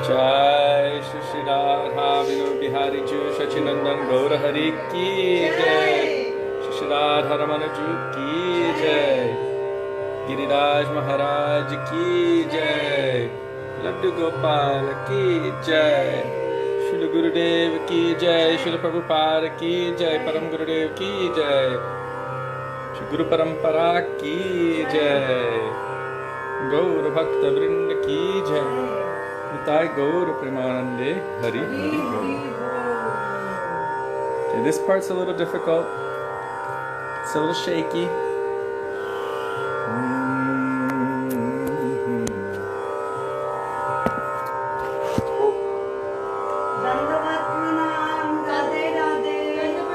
Jai Shri Shri Radha Vinu Bihari Ju Shachinandan Gaura Hari Ki Jai Shri Shri Radha Ramana Ju Ki Jai Giriraj Maharaj Ki Jai Laddu Gopal Ki Jai Srila Gurudev Ki Jai Srila Prabhupada Ki Jai Param Gurudev Ki Jai Shri Guru Parampara Ki Jai Gaura Bhakta Vrinda Ki Jai Nitai Gaura Premanande Hari Hari Gaura. Okay, this part's a little difficult. It's a little shaky.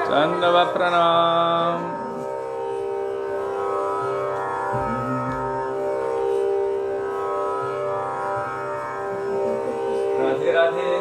Dandavat Pranam. Radhe Radhe.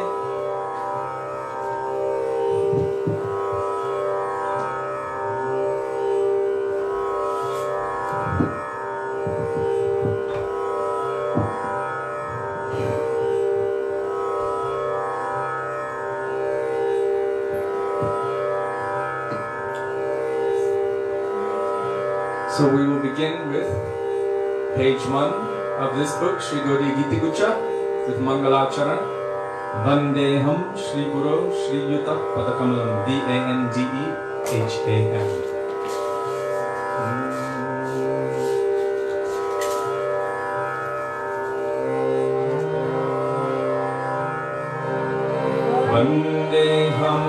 So we will begin with page 1 of this book, Sri Gauri Giti Gucha, with Mangalacharan. Vandeham Shri Guru Shri Yuta Padakamalam, Dandeham. Vandeham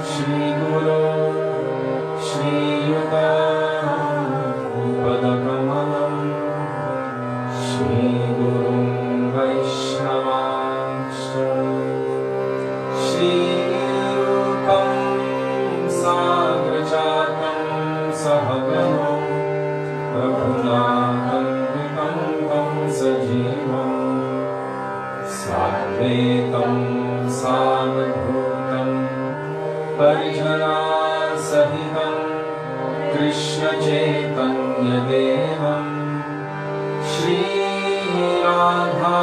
Shri Guru Shri Yuta Padakamalam Shri Guru Vaisnava Shri Rupam Sagrajatam Sahagano Prabhunakanvitam Tam Sajivam Sadvetam Savadhutam Parijana Sahitam Krishna Chaitanya Devam Shri Radha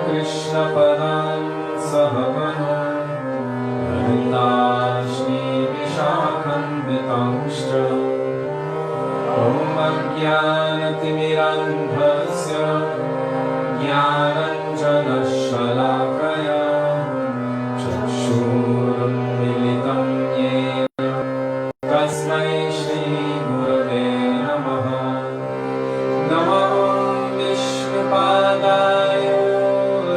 Krishna Padam Sahavana Radita Shri Vishakam Vitamshra Om Ajnanatimirandhasya Jnananjana Shalakaya Chakshuram Militam Yena Tasmai Shri Gurave Namaha Namo Vishnupadaya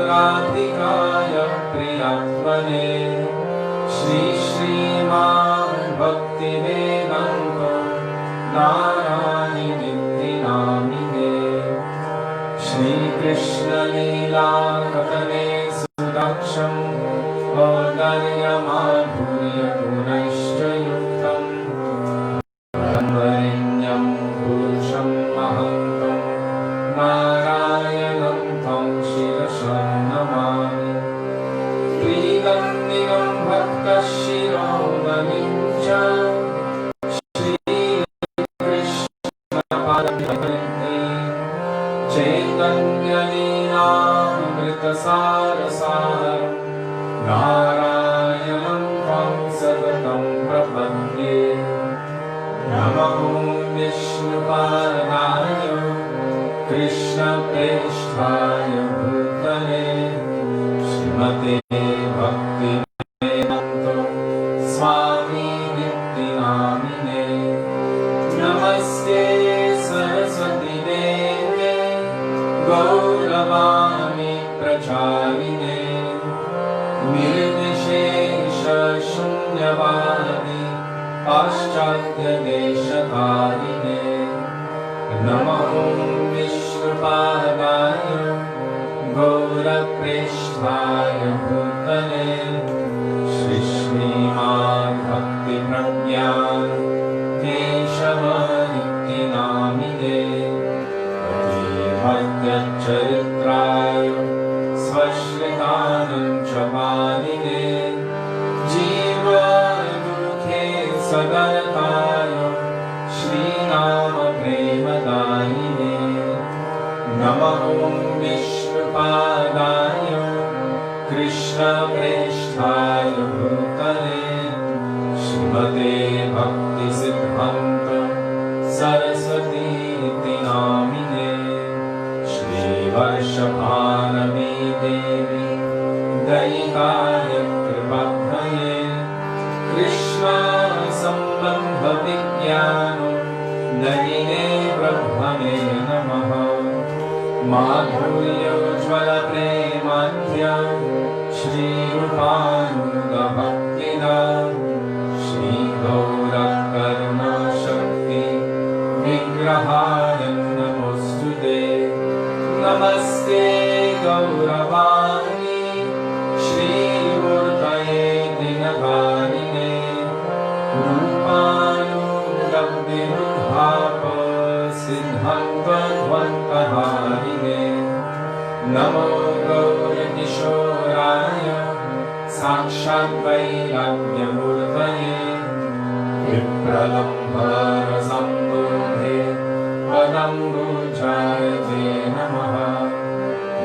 Radhikaya Priyatmane Shri Srimad Bhaktivedanta Narayan Namine Shri Krishna Leela Katane Sudaksham Audarya Madhurya Gunashcha Yuktam Brahmanyam Purusham Mahantam Narayanam Tam Shirasham Namami Tridandinam Bhakta Shiromanim Cha Shri Krishna Padamahiti Chaitanya Leela Amrita Sarasaram Narayanam Tam Sadatam Prapadye Namo Vishnupadaya Krishna Preshthaya Bhutale Srimate Bhaktivedanta Swami Nityanamine Namaste Saraswati Deve Gauravani Pracharine Nirvishesha Shunyavadi Paschatya Deshakarine Namo Vishnupadaya Gaura Preshthaya Bhutale Shri Srimad Bhakti Pragyan Keshava Nityanamine Bhakti Charitraya Svashritanam Chavanine Jiva Dukhe Sadataya Shri Nama Premadayine Namo Vishnupadaya Krishna Preshthaya Bhutale Srimate Bhakti Siddhanta Saraswati Namine Shri Varshabhanavi Devi Daikaya Kripabhaye Krishna Sambandha Vijnana Dayine Brahmane Namaha Madhurya Ujjvala Premandhya Shri Rupanuga Bhaktida Shri Gaura Karuna Shakti Vigrahaya Namostute Namaste Gauravani Shri Murtaye Dinakarine Rupanuga Virudhapa Siddhanta Dvantaharine Namo Gaura Kishoraya Sakshat Vairagyamurtaye Vipralambhara Sambodhe Padambujayate Namaha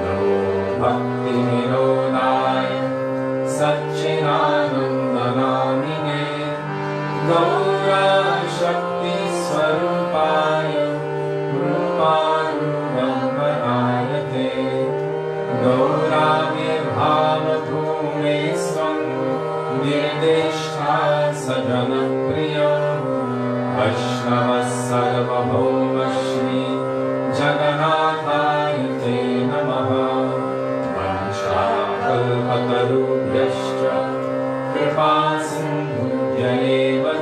Namo Bhakti Nirodhaya Satchidanandanamine Gaura Shakti Swarupaya Ruparubambarayate Gaura Virbhava Bhume Swam Nirdeshta Sajana Priya Vaishnava Sarvabhauma Shri Jagannathaye Te Namaha Vanchakalpatarubhyascha Kripa Sindhubhya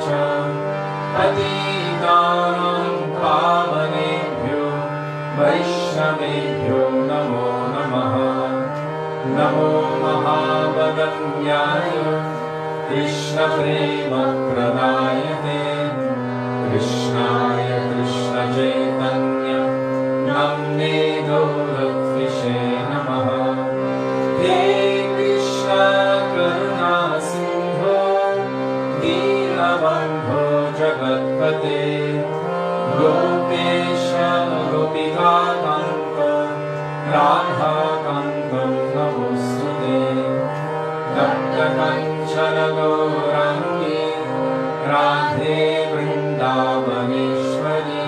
cha Patitanam Pavanebhyo Vaishnavebhyo Namo Namaha Namo Mahavadanyaya Krishna Prema Pradayate Krishnaya Krishna Chaitanya Namne Gauratvishe Namaha He Krishna Karuna Sindho Dinabandho Jagatpate Gopesha Gopika Kanto Radha Kanto Namostute Tapta Kanchana Gaurangi Radhe Vrindavaneshwari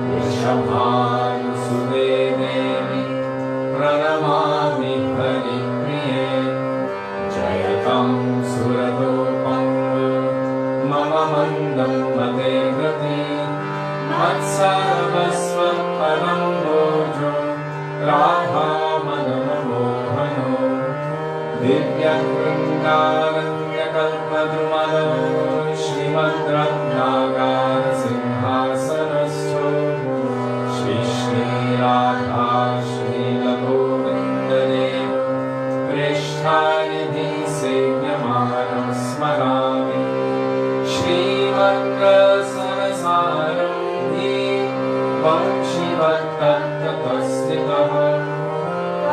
Vrishabhanu Sudevi Pranamami Hari Priye Jayatam Suradopam Mama Mandam Mate Gati Matsarvasva Param Bojo Radha Madana Mohano Divya Vrindaranya Kalpadrumalo Srimad Ratnagar Simhasanastho Shri Shri Radha Srila Govindadev Preshthayadhi Sevyamaram Smarami Srimad Rasanasaram Hi Vamshivattatatastitaha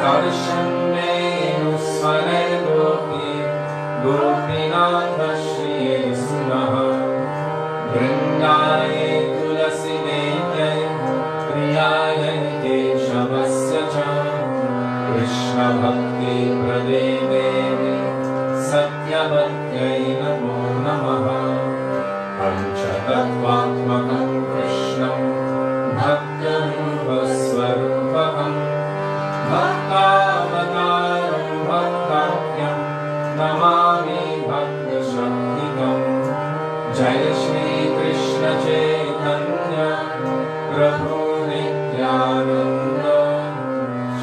Karshannenu Swanar Gopi Gopinatha Shri Sunaha Vrindaye Tulasi Devye Priyaye Keshavasya cha Krishna Bhakti Pradevene Satyavatyai Namo Namaha Panchatattvatmakam Krishnam Bhaktarupasvarupakam Bhaktavataram Bhaktakyam Namami Bhakta Shaktikam Jai Shri Krishna Chaitanya Prabhu Nityananda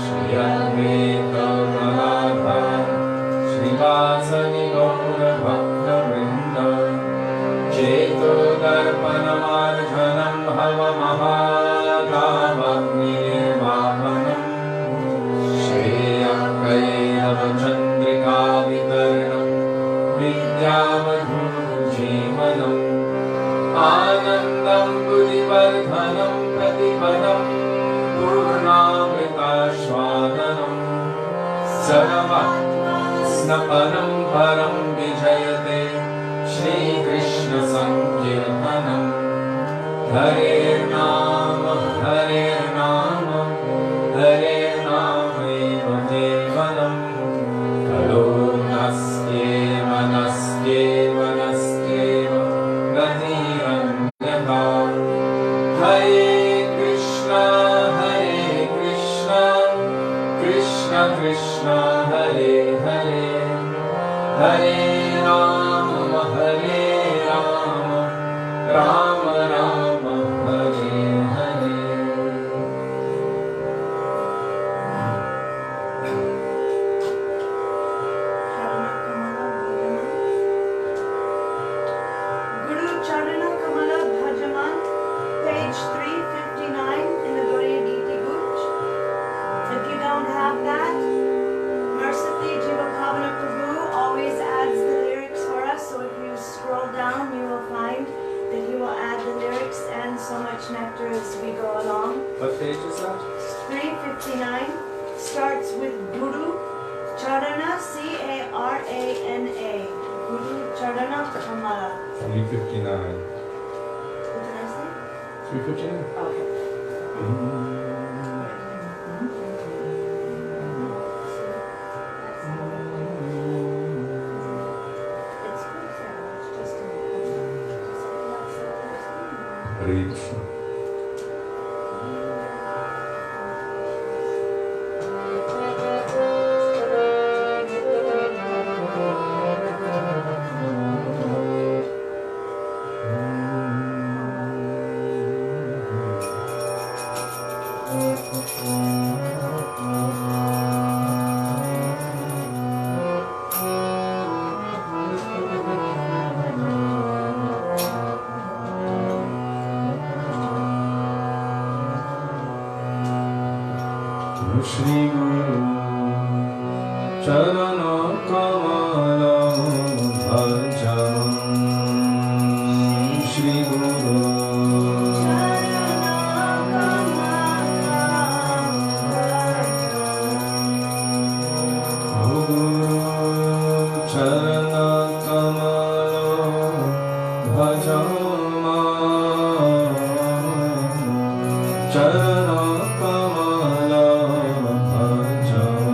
Shri Advaita Gadadhar Srivasadi Gaura Bhakta Vrinda Cheto Darpanamarjanam Bhava Mahadavagni Vahanam Shreyakairav Chandrika Vitarnam Vidyavadhujeemanam Anandam Buddhivardhanam Pratipadam Purnamritashvadanam Sarvatma Snapanam Param Vijayate Shri Krishna Sankirtanam Hare Nama Hare Nama Hare Nama Eva Devanam Krishna Hare Hare Hare Rama Hare Rama Rama Rama Hare Hare. Guru Charana Kamala Bhajaman, page 359 in the Gaudiya Gita Guj. If you don't have that, mercifully Jiva Pavana Prabhu always adds the lyrics for us, so if you scroll down you will find that he will add the lyrics and so much nectar as we go along. What page is that? 359 starts with Guru Charana, C-A-R-A-N-A. Guru Charana Kamala. 359. What did I say? 359. Okay. It's good, Sarah. It's just Hare Krishna. Shri Guru Charana Kamala Bhajan Shri Guru Charana Kamala Bhajan Charana Kamala Bhajan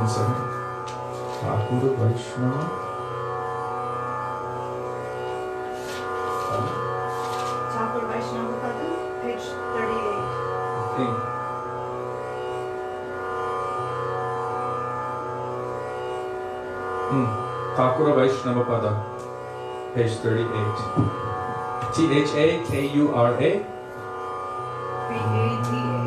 One second. Thakur Vaishnava. Thakur Vaishnava Pada, page 38. Okay. Thakur Vaishnava Pada, page 38. Thakura. P-A-D-A.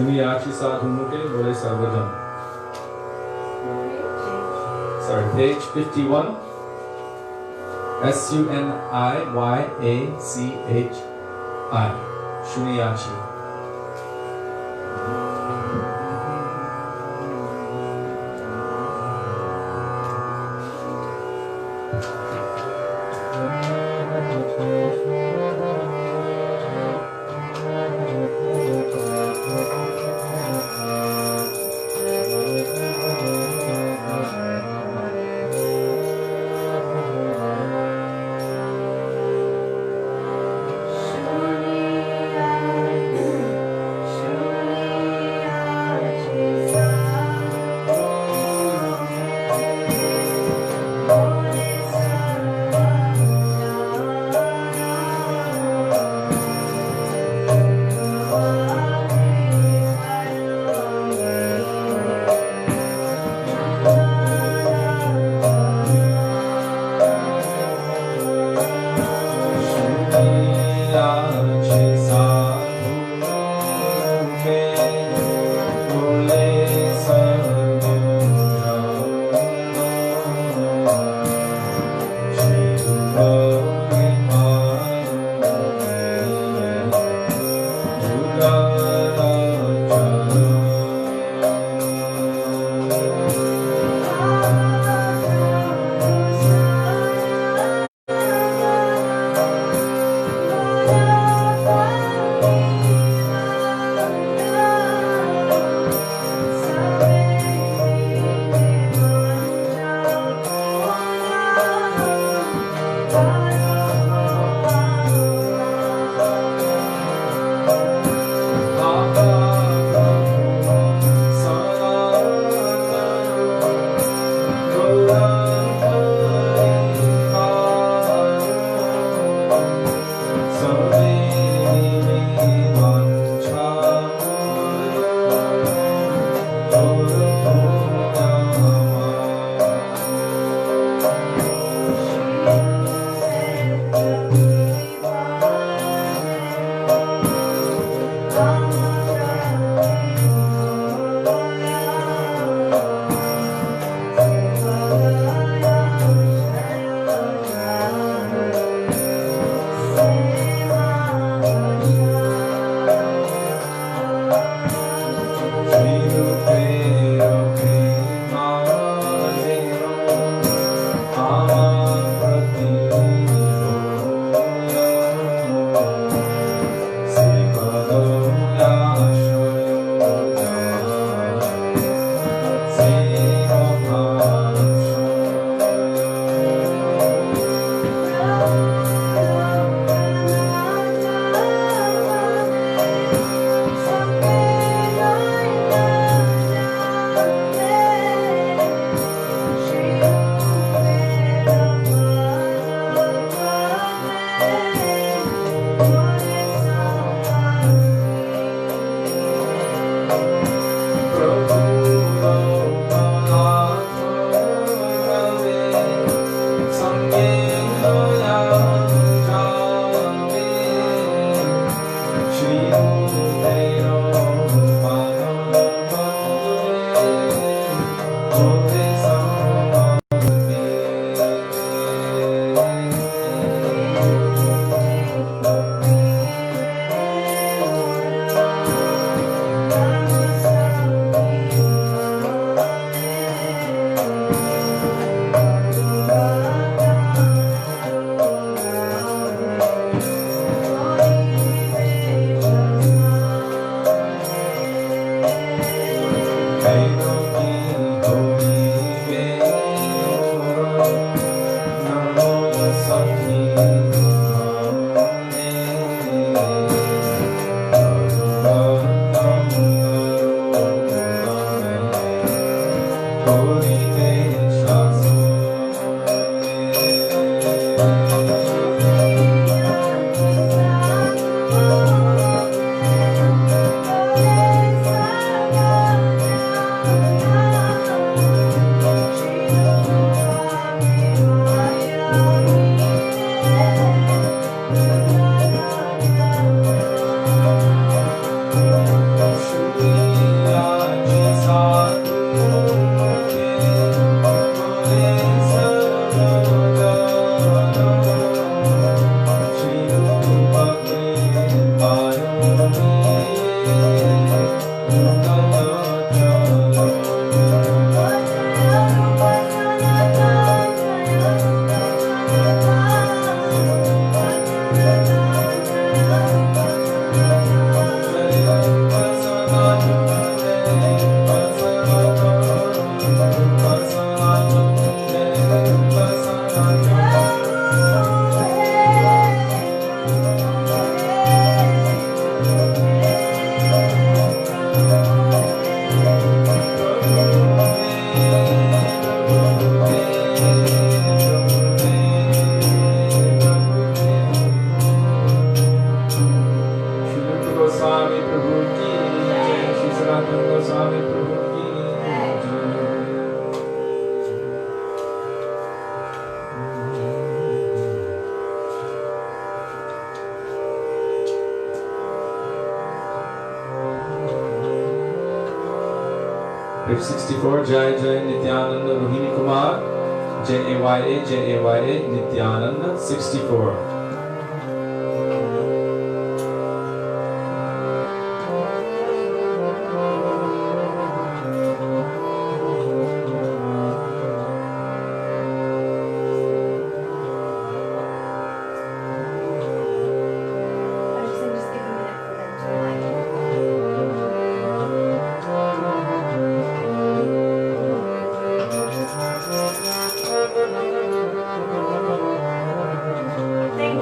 Shuniyachi Sadhumuke Bole Sarvajan. Sorry, page 51. Suniyyachi. Shuniyachi. Bodhisattva Goswami प्रभु की जय। 64 Jai Jai Nityananda Rohini Kumar Jaya Nityananda 64. Thank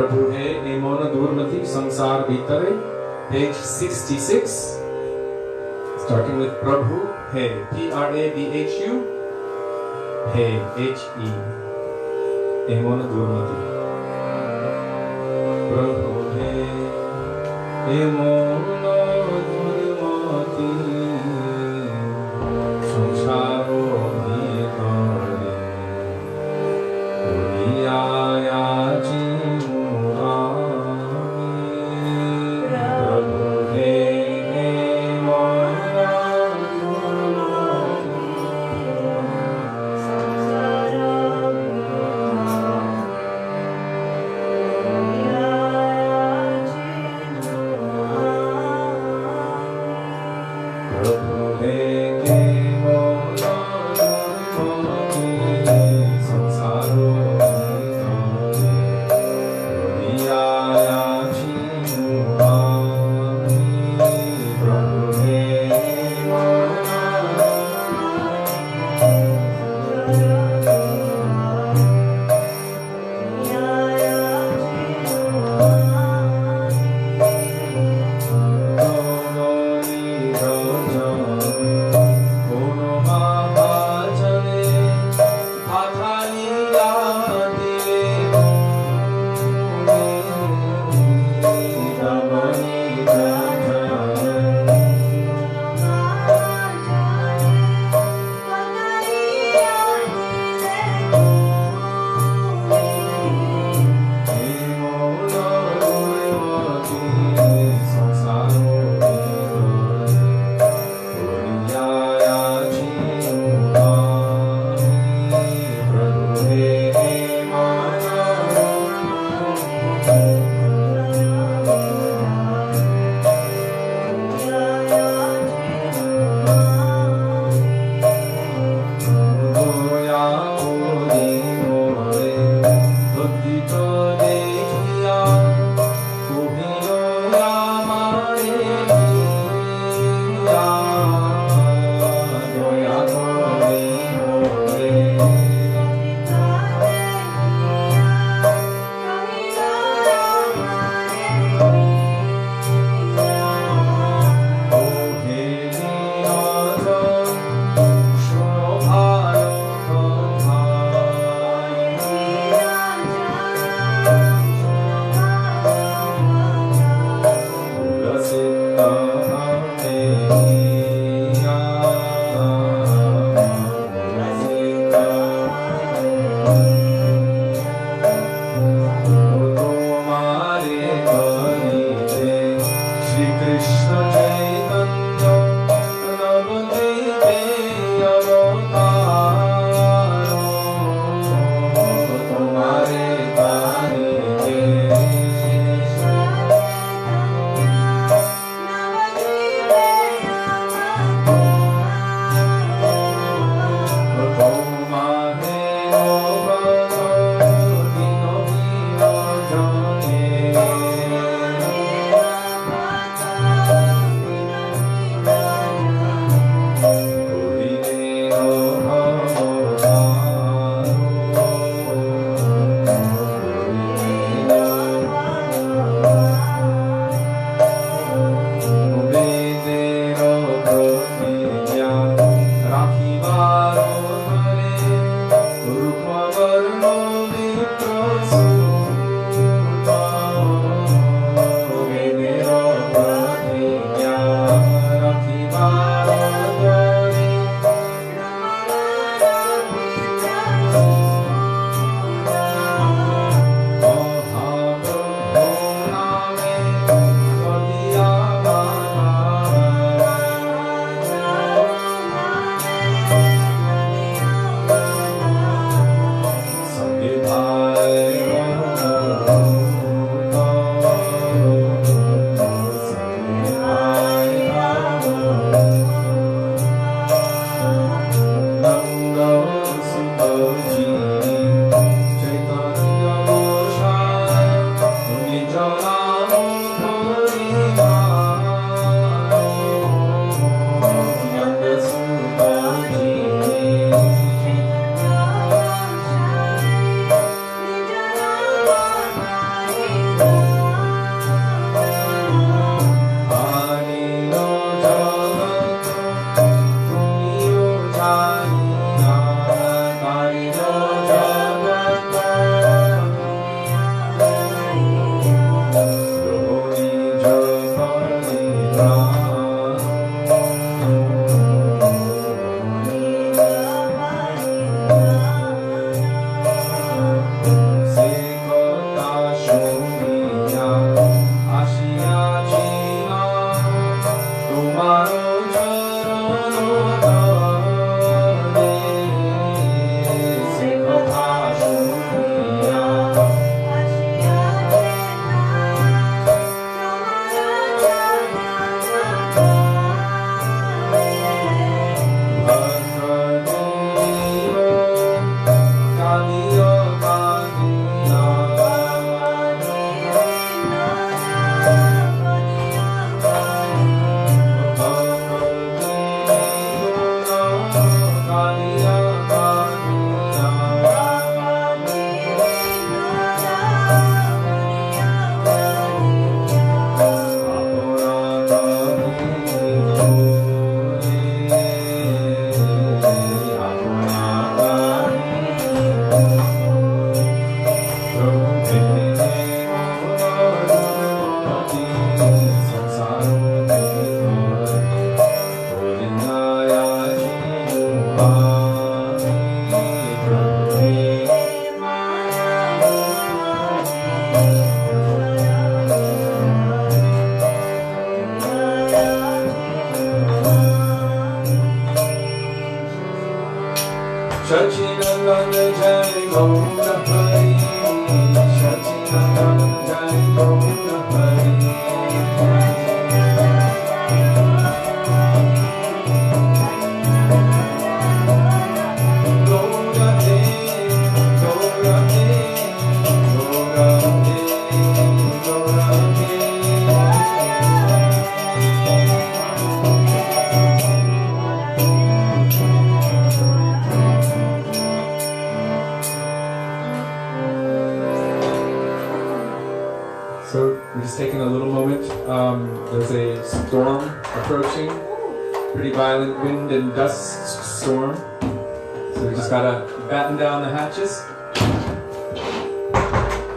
Prabhu He Emona Durmati Samsar Vitare, page 66. Starting with Prabhu He, Prabhu, He, He, Emona Durmati. Prabhu He Emona Durmati Samsaro Vitare, Uriyaya Raja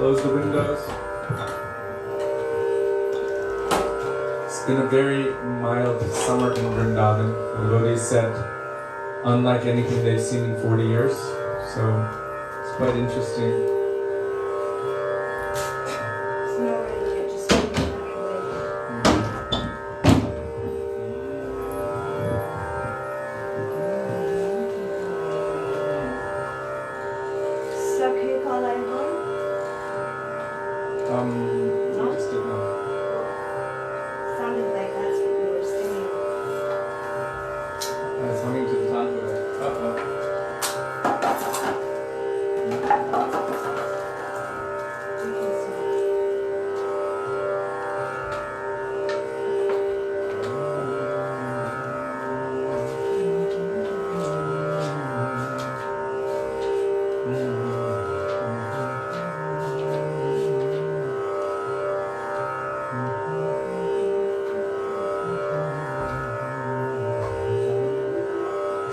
Close the windows. It's been a very mild summer in Vrindavan. The devotees said, unlike anything they've seen in 40 years. So it's quite interesting.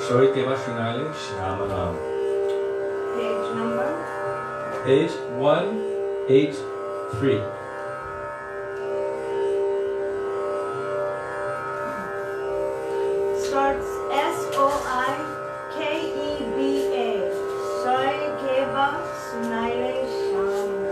Kishori Keva Srinali Shyamanam. Page number? Page 183. Starts S-O-I-K-E-B-A. Soi Keva Srinali Shyamanam.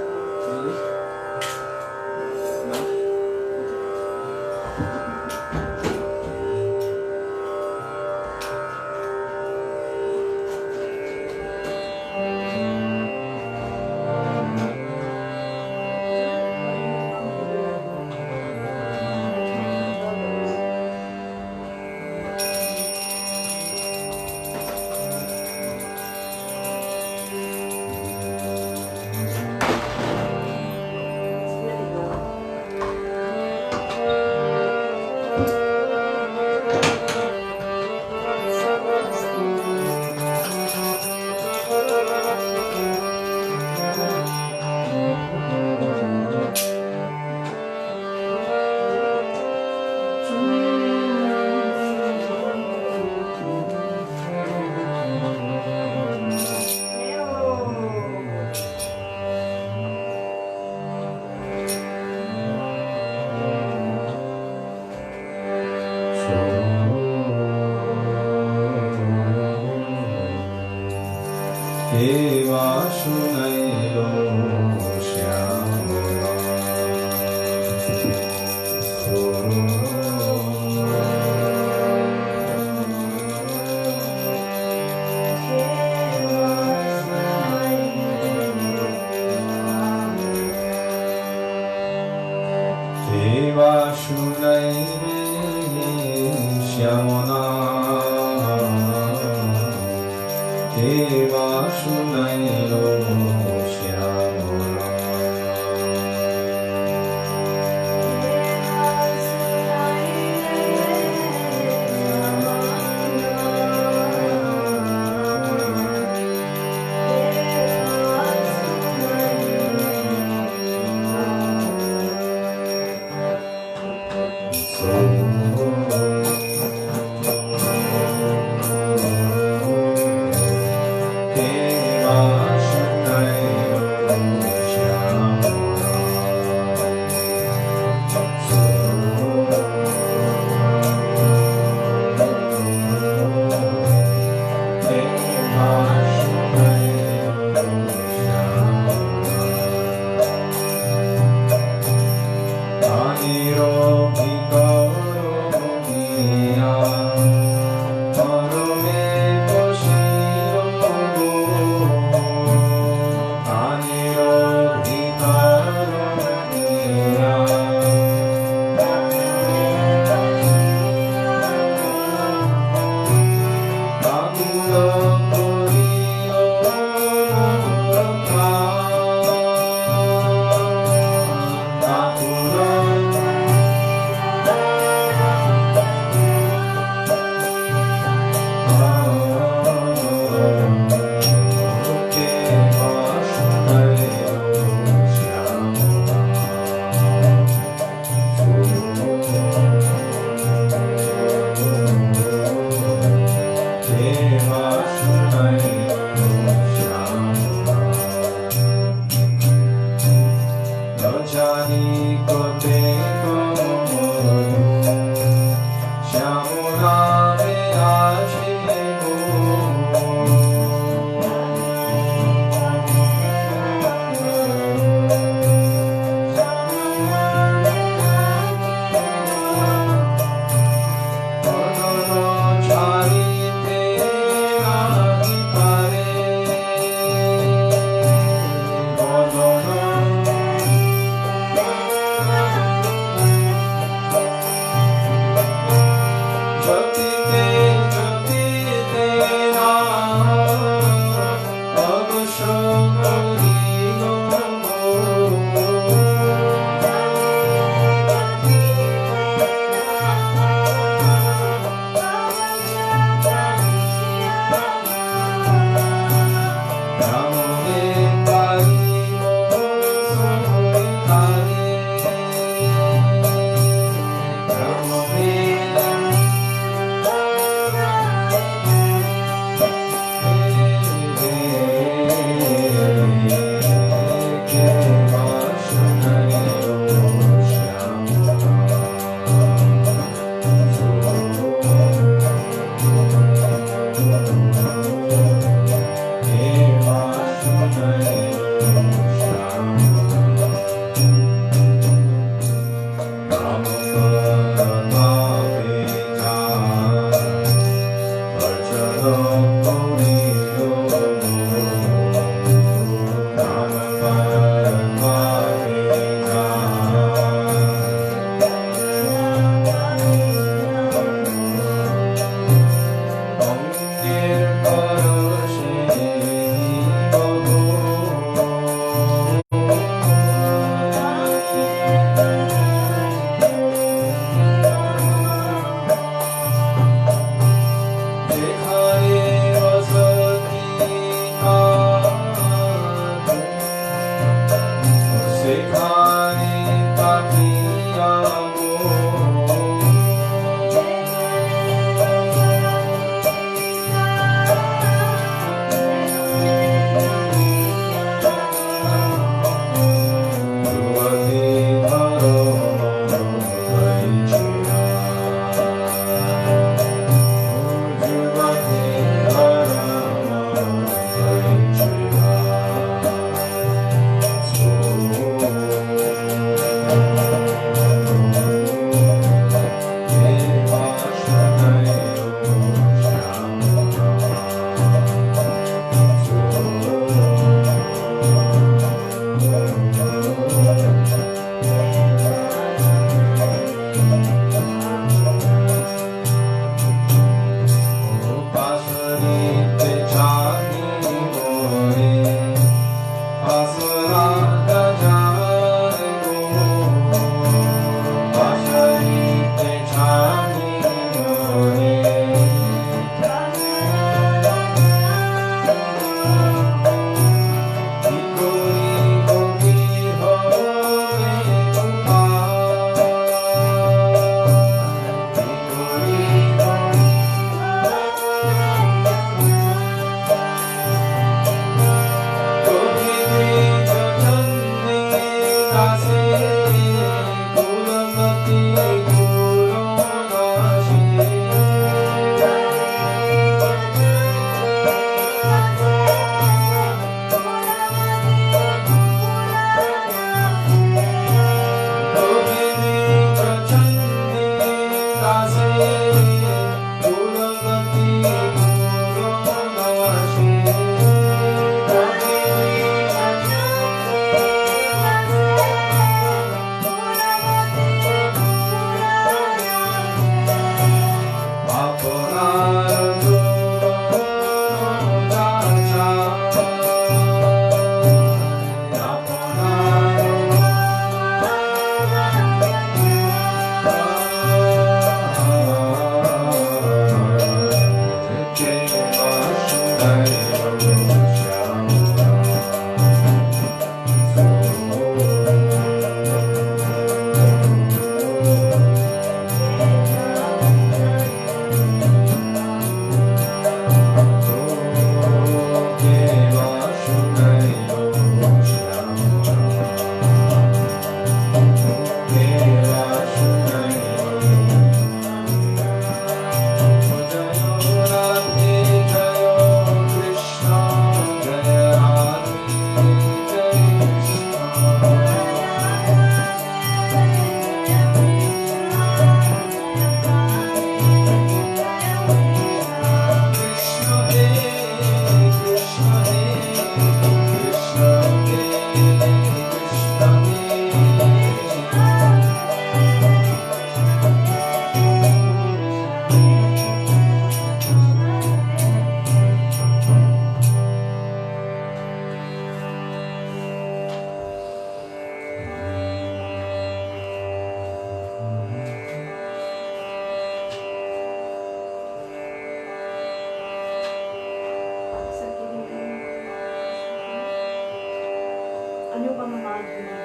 madhuri.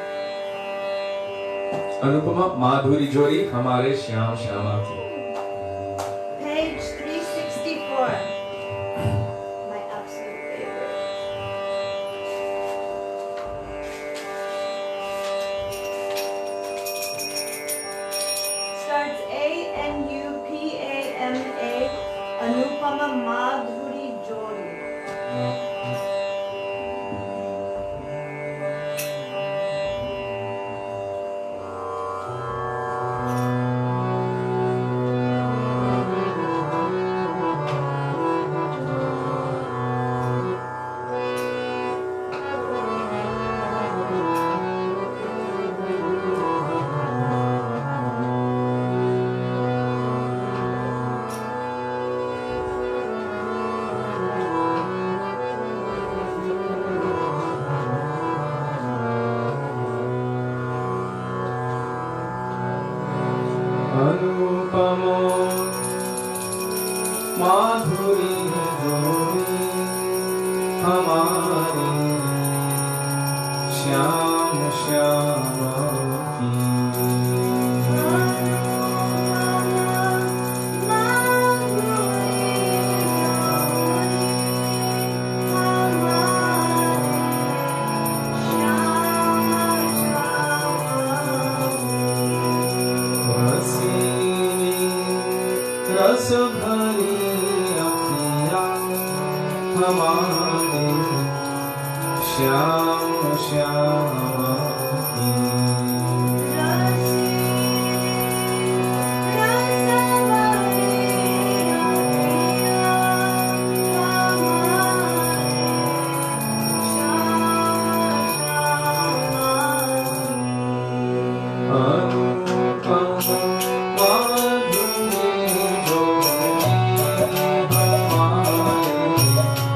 Anupama माधुरी जोड़ी हमारे श्याम श्यामा की. Page 364. My absolute favorite. Starts ANUPAMA, Anupama Madhuri Jodi. Anupama माधुरी जोड़ी हमारे श्याम श्यामा की. रस भरी अखियाँ हमारे श्याम श्यामा की.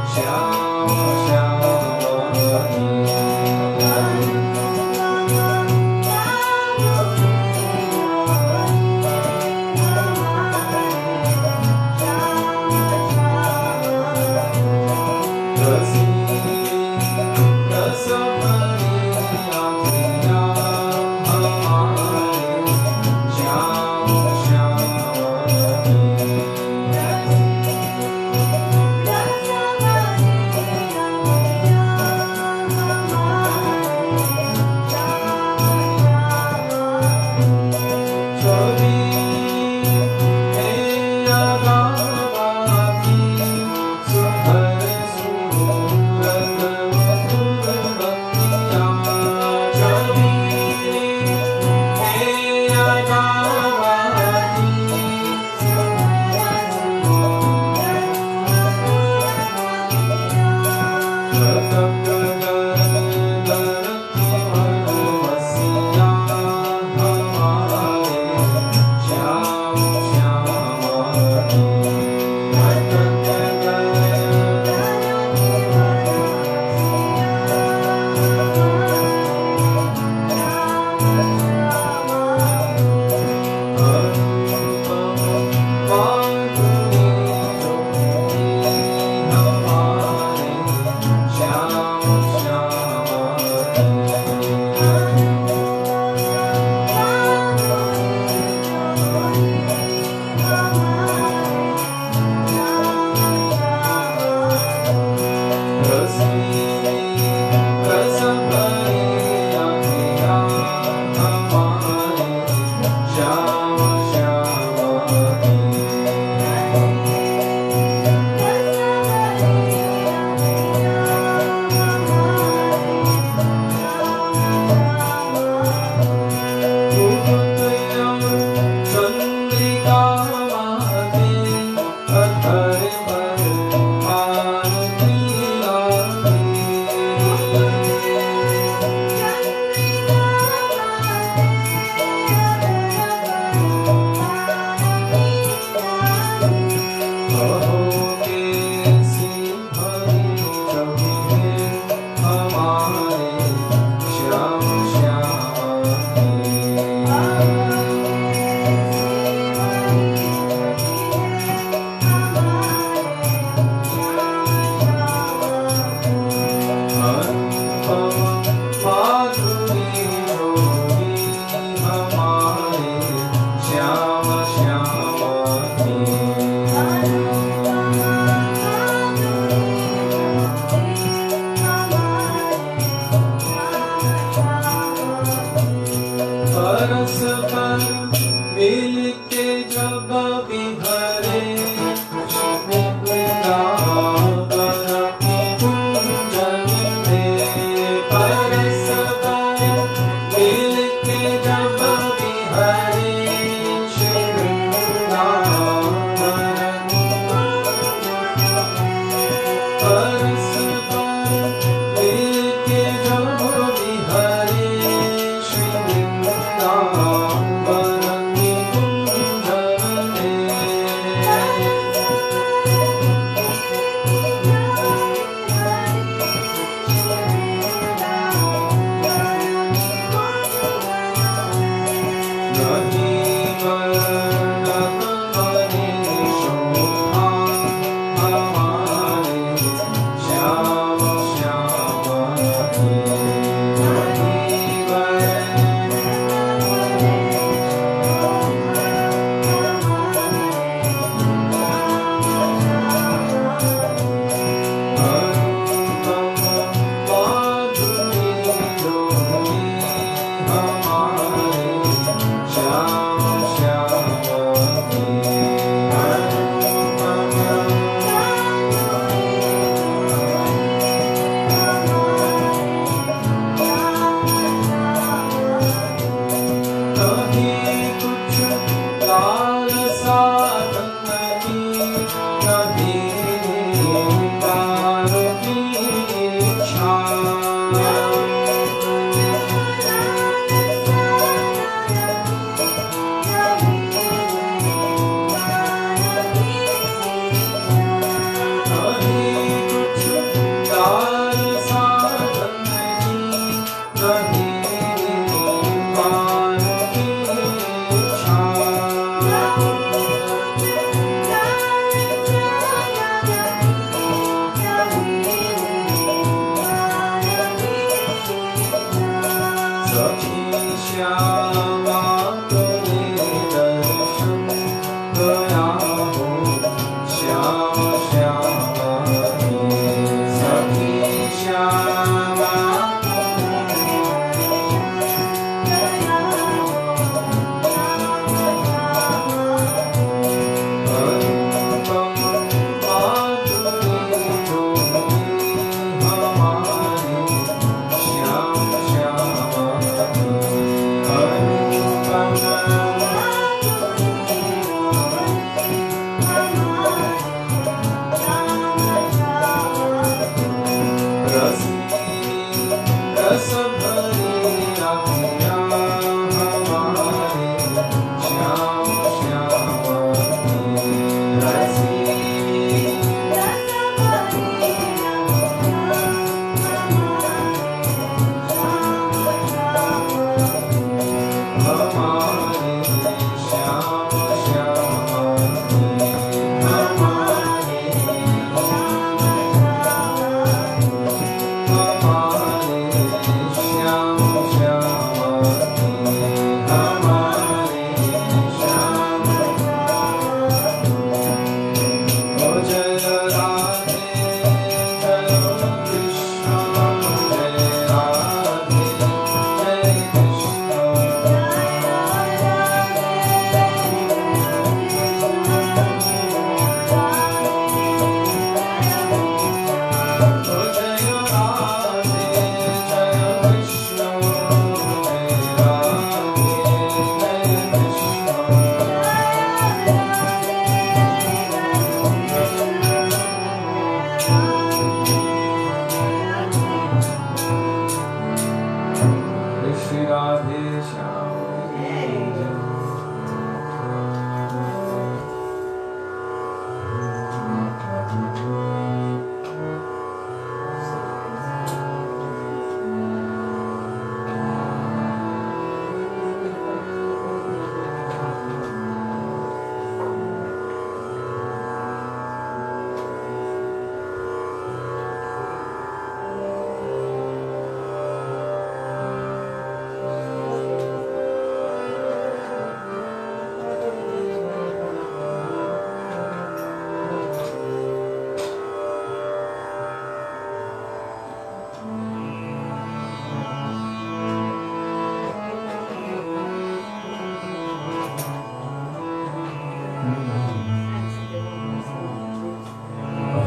श्याम श्यामा की.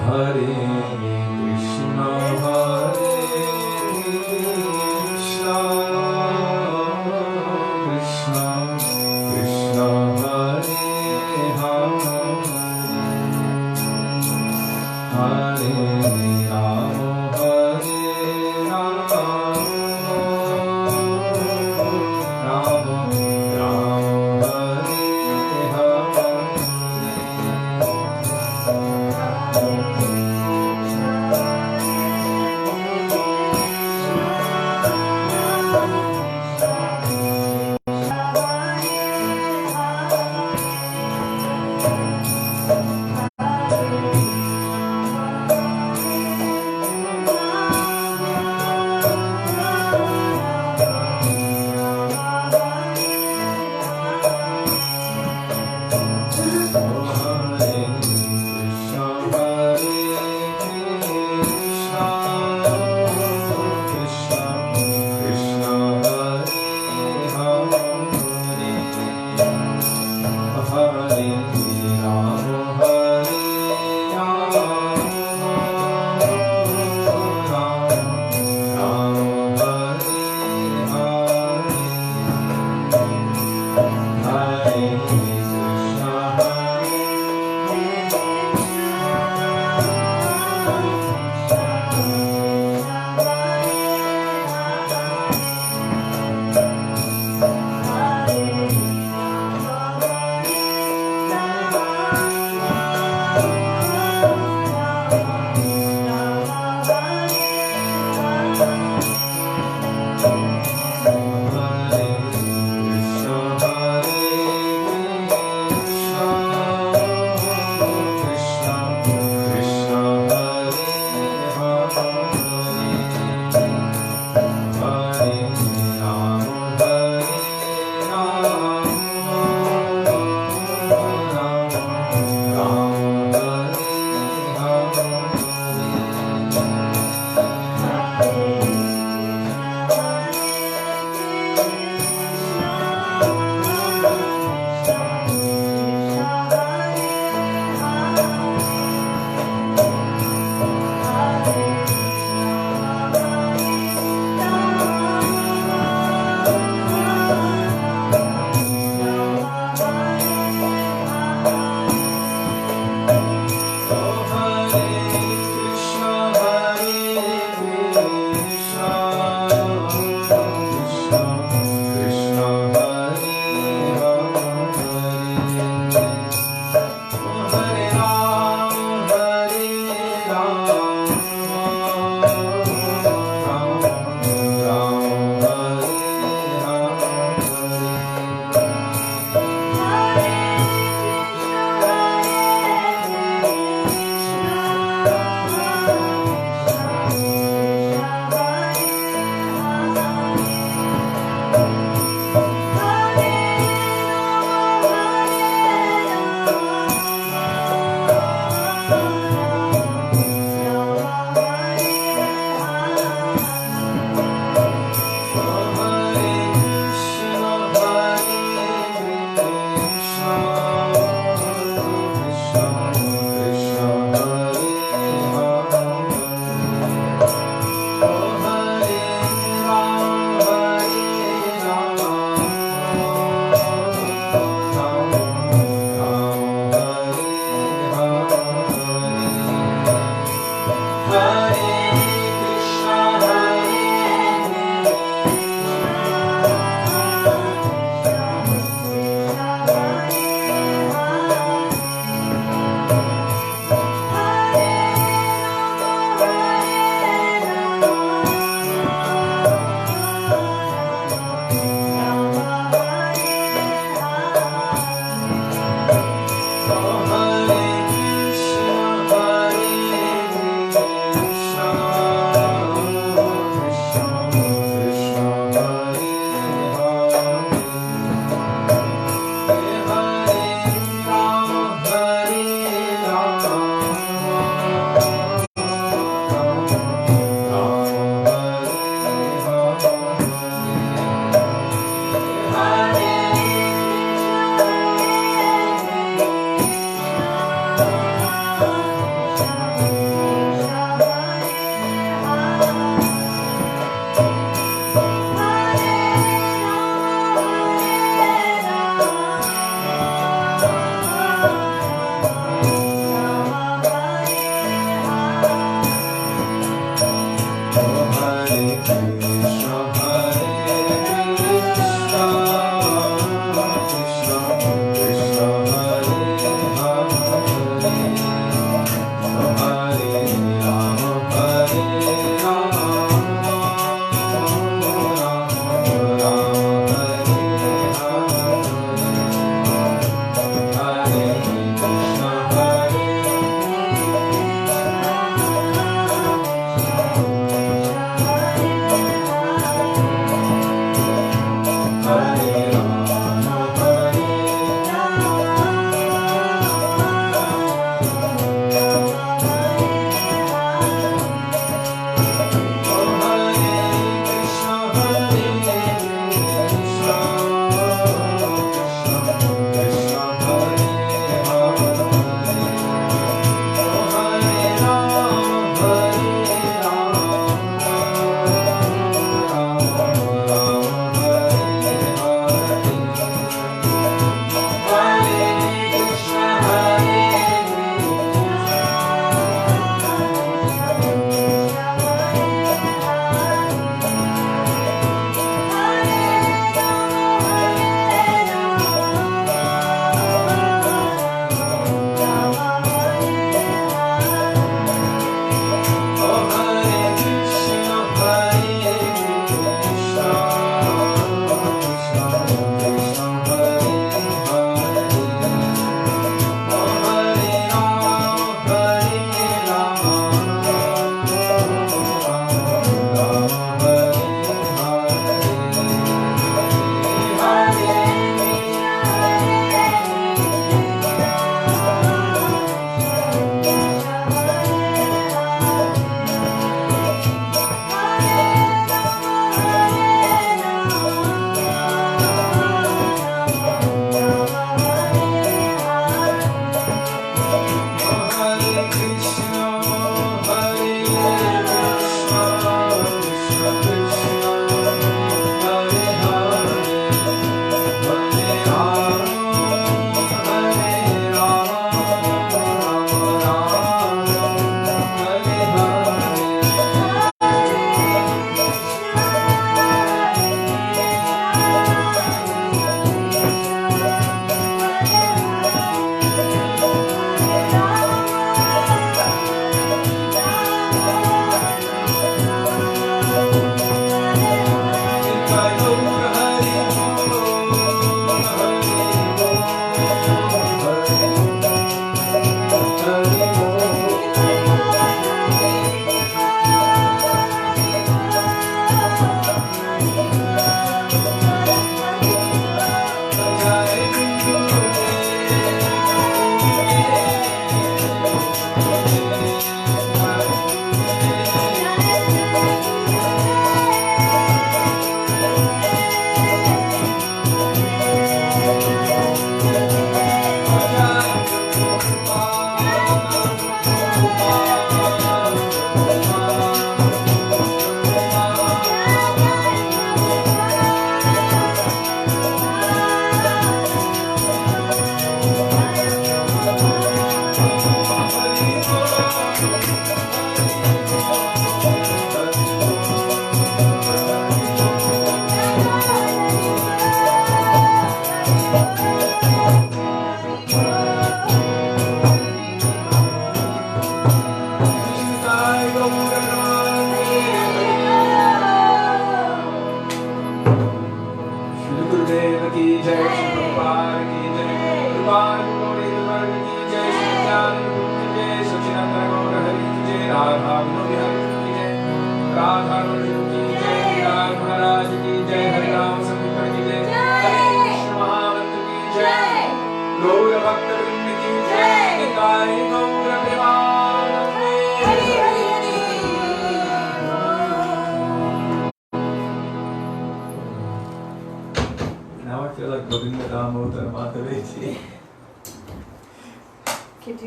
Hare Krishna, Krishna Krishna, Hare Hare, Hare Rama, Hare Rama, Rama Rama, Hare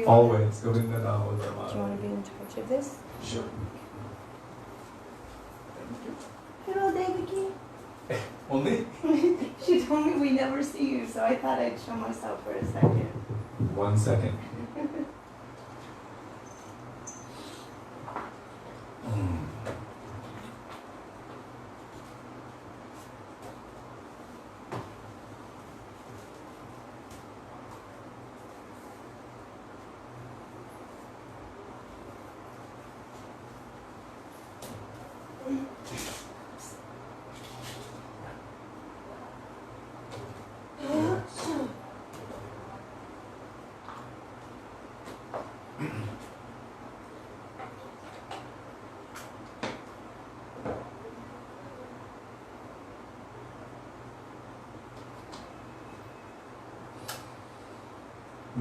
Always, Govinda Damodar. Do you want to be in charge of this? Sure. Hello, Devaki. Only? She told me we never see you, so I thought I'd show myself for a second. 1 second.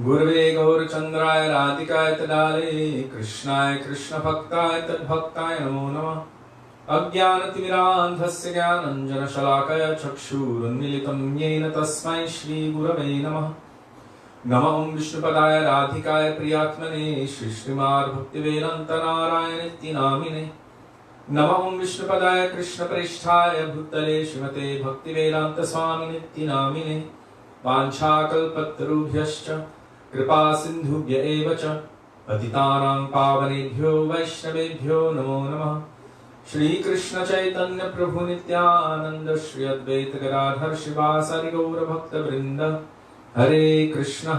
गुरवे गौरचंद्राय राधिकाय तदाले कृष्णाय कृष्ण भक्ताय तद्भक्ताय नमो नमः अज्ञानतिमिरान्धस्य ज्ञानञ्जनशलाकया चक्षुरुन्मीलितं येन तस्मै श्रीगुरवे नमः नमः ॐ विष्णुपदाय राधिकाय प्रियात्मने श्रीश्रीमद् भक्तिवेदान्त नारायणेति नामिने नमः ॐ विष्णुपदाय कृष्णप्रेष्ठाय भूतले श्रीमते भक्तिवेदान्त स्वामिनेति नामिने वाञ्छाकल्पतरुभ्यश्च कृपा सिन्धुभ्य एव च पतितानां पावनेभ्यो वैष्णवेभ्यो नमो नमः श्री कृष्ण चैतन्य प्रभु नित्यानंद श्री अद्वैत गदाधर शिवासादि गौर भक्त वृंद हरे कृष्ण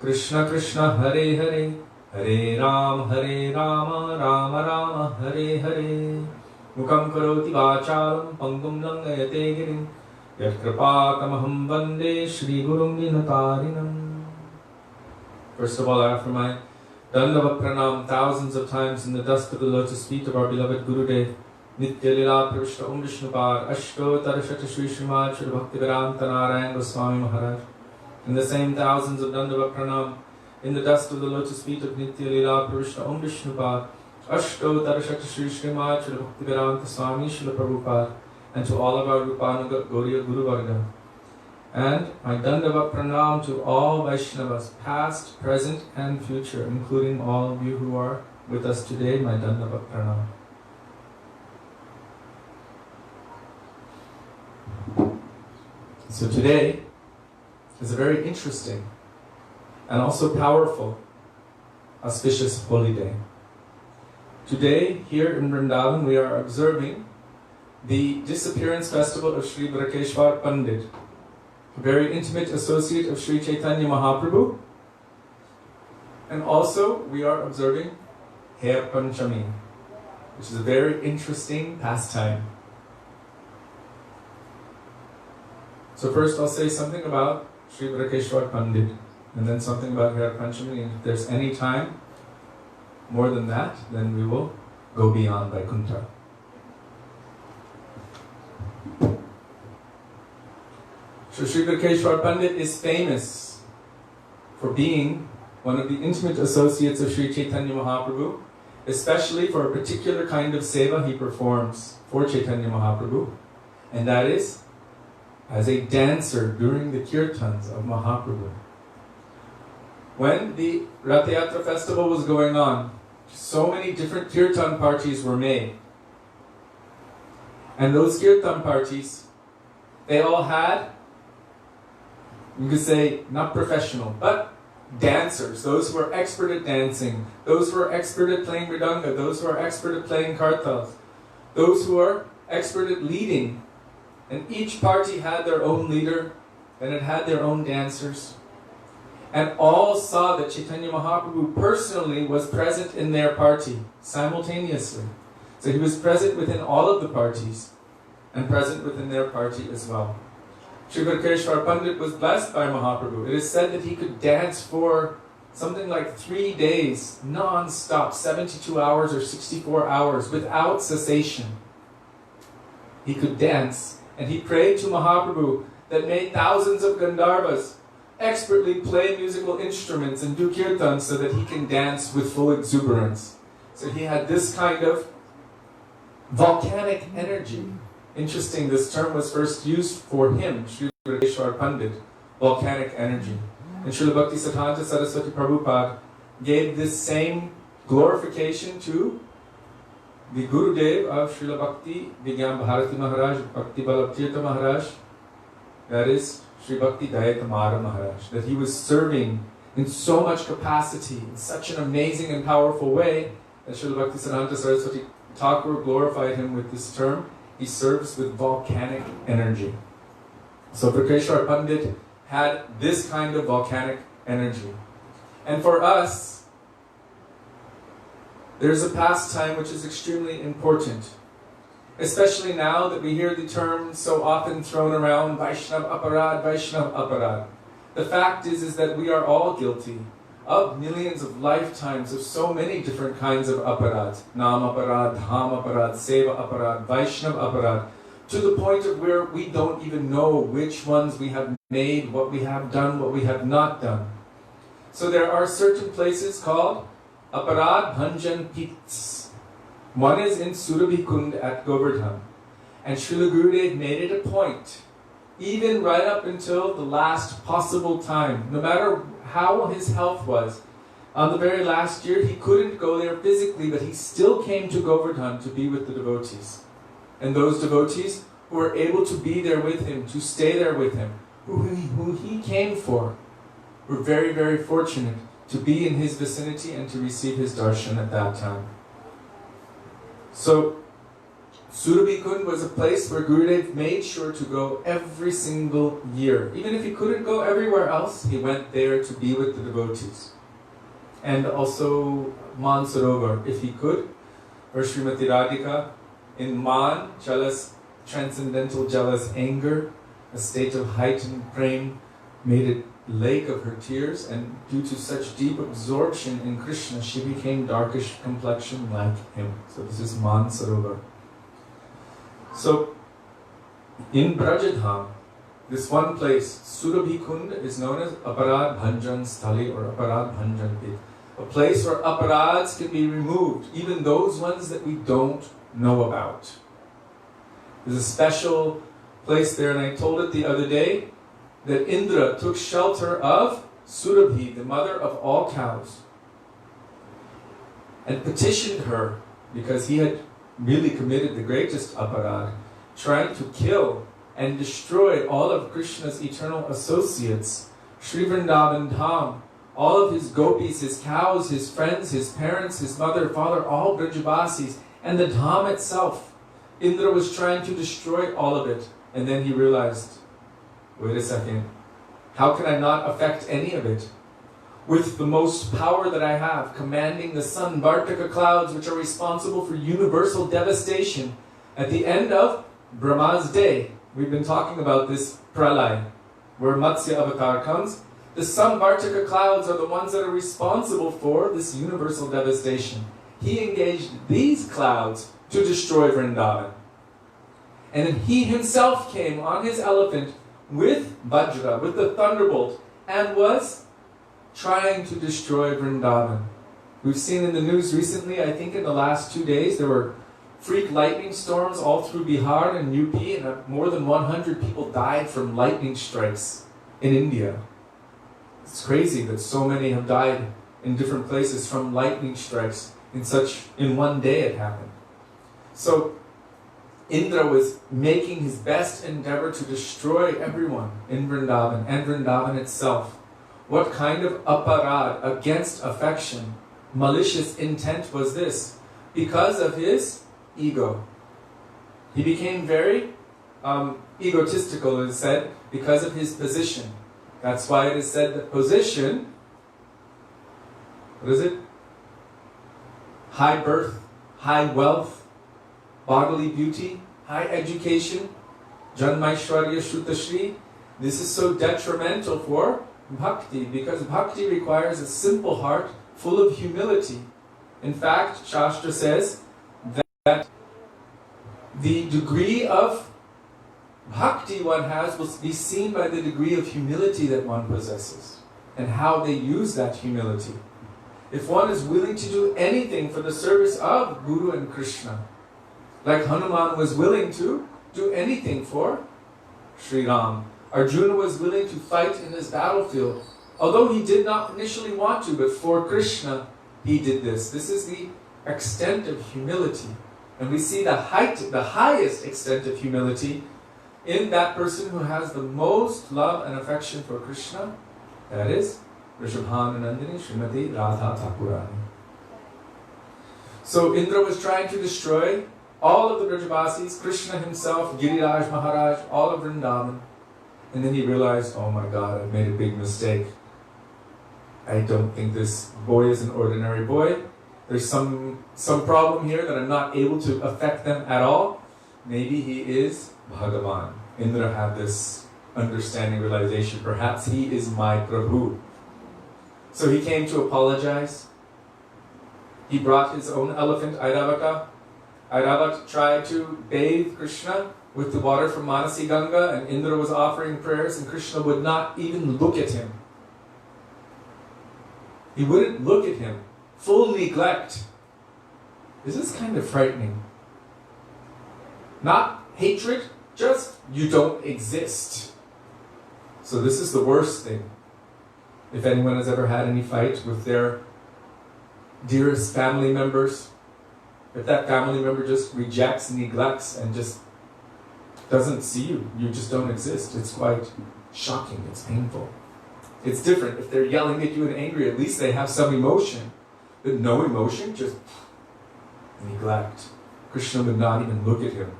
कृष्ण कृष्ण हरे हरे हरे राम राम राम हरे हरे मुखं करोति वाचालं पंगुं लंघयते गिरिं यत्कृपातमहं वन्दे श्रीगुरुं दीनतारिणम्. First of all, I offer my Dandavat Pranam thousands of times in the dust of the lotus feet of our beloved Gurudev, Nitya Lila Pravishta Om Vishnupad, Ashtottara Shata Shri Srimad Shri Bhaktivedanta Narayan Goswami Maharaja. In the same thousands of Dandavat Pranam in the dust of the lotus feet of Nitya Lila Pravishta Om Vishnupad, Ashtottara Shata Shri Srimad Shri Bhaktivedanta Swami Srila Prabhupada, and to all of our Rupanuga Gauriya Guru Varga. And my Dandavat Pranam to all Vaishnavas, past, present and future, including all of you who are with us today, my Dandavat Pranam. So today is a very interesting and also powerful, auspicious holy day. Today, here in Vrindavan, we are observing the disappearance festival of Sri Brakeshwar Pandit, a very intimate associate of Sri Chaitanya Mahaprabhu. And also we are observing Hair Panchami, which is a very interesting pastime. So first I'll say something about Sri Brakeshwar Pandit, and then something about Hair Panchami, and if there's any time more than that, then we will go beyond Vaikuntha. So Sri Brakeshwar Pandit is famous for being one of the intimate associates of Sri Chaitanya Mahaprabhu, especially for a particular kind of seva he performs for Chaitanya Mahaprabhu, and that is as a dancer during the kirtans of Mahaprabhu. When the Rath Yatra festival was going on, so many different kirtan parties were made. And those kirtan parties, they all had, you could say, not professional, but dancers, those who are expert at dancing, those who are expert at playing mridanga, those who are expert at playing kartals, those who are expert at leading. And each party had their own leader, and it had their own dancers. And all saw that Chaitanya Mahaprabhu personally was present in their party, simultaneously. So he was present within all of the parties, and present within their party as well. Sri Vaikeshwar Pandit was blessed by Mahaprabhu. It is said that he could dance for something like 3 days, non-stop, 72 hours or 64 hours, without cessation. He could dance, and he prayed to Mahaprabhu that made thousands of Gandharvas expertly play musical instruments and do kirtan so that he can dance with full exuberance. So he had this kind of volcanic energy. Interesting, this term was first used for him, Sri Vaikeshwar Pandit, volcanic energy. And Srila Bhaktisiddhanta Saraswati Prabhupada gave this same glorification to the Gurudev of Srila Bhakti Vigyan Bharati Maharaj, Bhakti Balabhtirtha Maharaj, that is Sri Bhakti Dayatamara Maharaj, that he was serving in so much capacity, in such an amazing and powerful way, that Srila Bhaktisiddhanta Saraswati Thakur glorified him with this term. He serves with volcanic energy. So Vaikeshwar Pandit had this kind of volcanic energy. And for us, there's a pastime which is extremely important. Especially now that we hear the term so often thrown around, Vaishnav Aparad, Vaishnav Aparad. The fact is that we are all guilty of millions of lifetimes of so many different kinds of aparad. Nam aparad, dham aparad, seva aparad, Vaishnav aparad. To the point of where we don't even know which ones we have made, what we have done, what we have not done. So there are certain places called aparad bhanjan pits. One is in Sudevi Kund at Govardhan. And Srila Gurudev made it a point, even right up until the last possible time, no matter how his health was. On the very last year, he couldn't go there physically, but he still came to Govardhan to be with the devotees. And those devotees who were able to be there with him, to stay there with him, who he came for, were very, very fortunate to be in his vicinity and to receive his darshan at that time. So, Sudevi Kund was a place where Gurudev made sure to go every single year. Even if he couldn't go everywhere else, he went there to be with the devotees. And also Mansarovar, if he could, or Srimati Radhika, in Man, jealous, transcendental jealous anger, a state of heightened prem, made it lake of her tears, and due to such deep absorption in Krishna, she became darkish complexion like him. So this is Mansarovar. So, in Brajadham, this one place, Sudevi Kund, is known as Aparad Bhanjan Sthali or Aparad Bhanjan Pit. A place where aparads can be removed, even those ones that we don't know about. There's a special place there, and I told it the other day, that Indra took shelter of Sudevi, the mother of all cows, and petitioned her, because he had really committed the greatest aparad, trying to kill and destroy all of Krishna's eternal associates, Sri Vrindavan Dham, all of his gopis, his cows, his friends, his parents, his mother, father, all Brajavasis, and the Dham itself. Indra was trying to destroy all of it, and then he realized, wait a second, how can I not affect any of it? With the most power that I have, commanding the sun, Vartaka clouds, which are responsible for universal devastation. At the end of Brahma's day, we've been talking about this pralay, where Matsya avatar comes. The sun, Vartaka clouds are the ones that are responsible for this universal devastation. He engaged these clouds to destroy Vrindavan. And then he himself came on his elephant with Vajra, with the thunderbolt, and was trying to destroy Vrindavan. We've seen in the news recently, I think in the last 2 days, there were freak lightning storms all through Bihar and UP, and more than 100 people died from lightning strikes in India. It's crazy that so many have died in different places from lightning strikes. In one day it happened. So Indra was making his best endeavor to destroy everyone in Vrindavan and Vrindavan itself. What kind of aparad against affection, malicious intent was this? Because of his ego. He became very egotistical, it is said, because of his position. That's why it is said that position, what is it? High birth, high wealth, bodily beauty, high education, Janmaishwarya Shrutashri. This is so detrimental for bhakti, because bhakti requires a simple heart full of humility. In fact, Shastra says that the degree of bhakti one has will be seen by the degree of humility that one possesses and how they use that humility. If one is willing to do anything for the service of Guru and Krishna, like Hanuman was willing to do anything for Sri Ram. Arjuna was willing to fight in this battlefield, although he did not initially want to, but for Krishna he did this. This is the extent of humility. And we see the highest extent of humility in that person who has the most love and affection for Krishna, that is Rishabhananandini Srimati Radha Thakurani. So Indra was trying to destroy all of the Brajavasis, Krishna himself, Giriraj Maharaj, all of Vrindavan. And then he realized, oh my God, I've made a big mistake. I don't think this boy is an ordinary boy. There's some problem here that I'm not able to affect them at all. Maybe he is Bhagavan. Indra had this understanding, realization, perhaps he is my Prabhu. So he came to apologize. He brought his own elephant, Airavata. Airavata tried to bathe Krishna with the water from Manasi Ganga, and Indra was offering prayers, and Krishna would not even look at him. He wouldn't look at him. Full neglect. This is kind of frightening. Not hatred, just you don't exist. So this is the worst thing. If anyone has ever had any fight with their dearest family members, if that family member just rejects, neglects, and just doesn't see you, you just don't exist, it's quite shocking, it's painful. It's different. If they're yelling at you and angry, at least they have some emotion. But no emotion, just neglect. Krishna would not even look at him.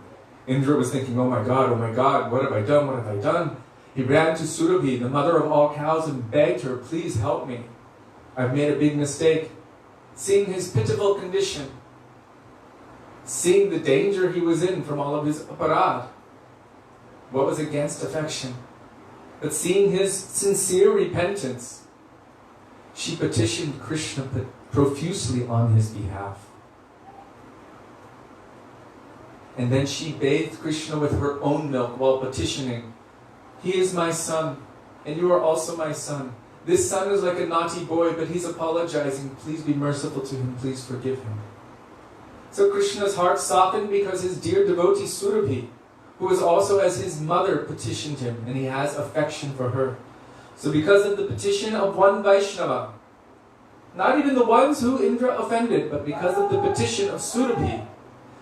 Indra was thinking, oh my God, what have I done, what have I done? He ran to Sudevi, the mother of all cows, and begged her, please help me. I've made a big mistake. Seeing his pitiful condition, seeing the danger he was in from all of his aparad, what was against affection, but seeing his sincere repentance, she petitioned Krishna profusely on his behalf. And then she bathed Krishna with her own milk while petitioning, he is my son, and you are also my son. This son is like a naughty boy, but he's apologizing. Please be merciful to him, please forgive him. So Krishna's heart softened because his dear devotee Sudevi, who was also as his mother, petitioned him, and he has affection for her. So because of the petition of one Vaisnava, not even the ones who Indra offended, but because of the petition of Sudevi,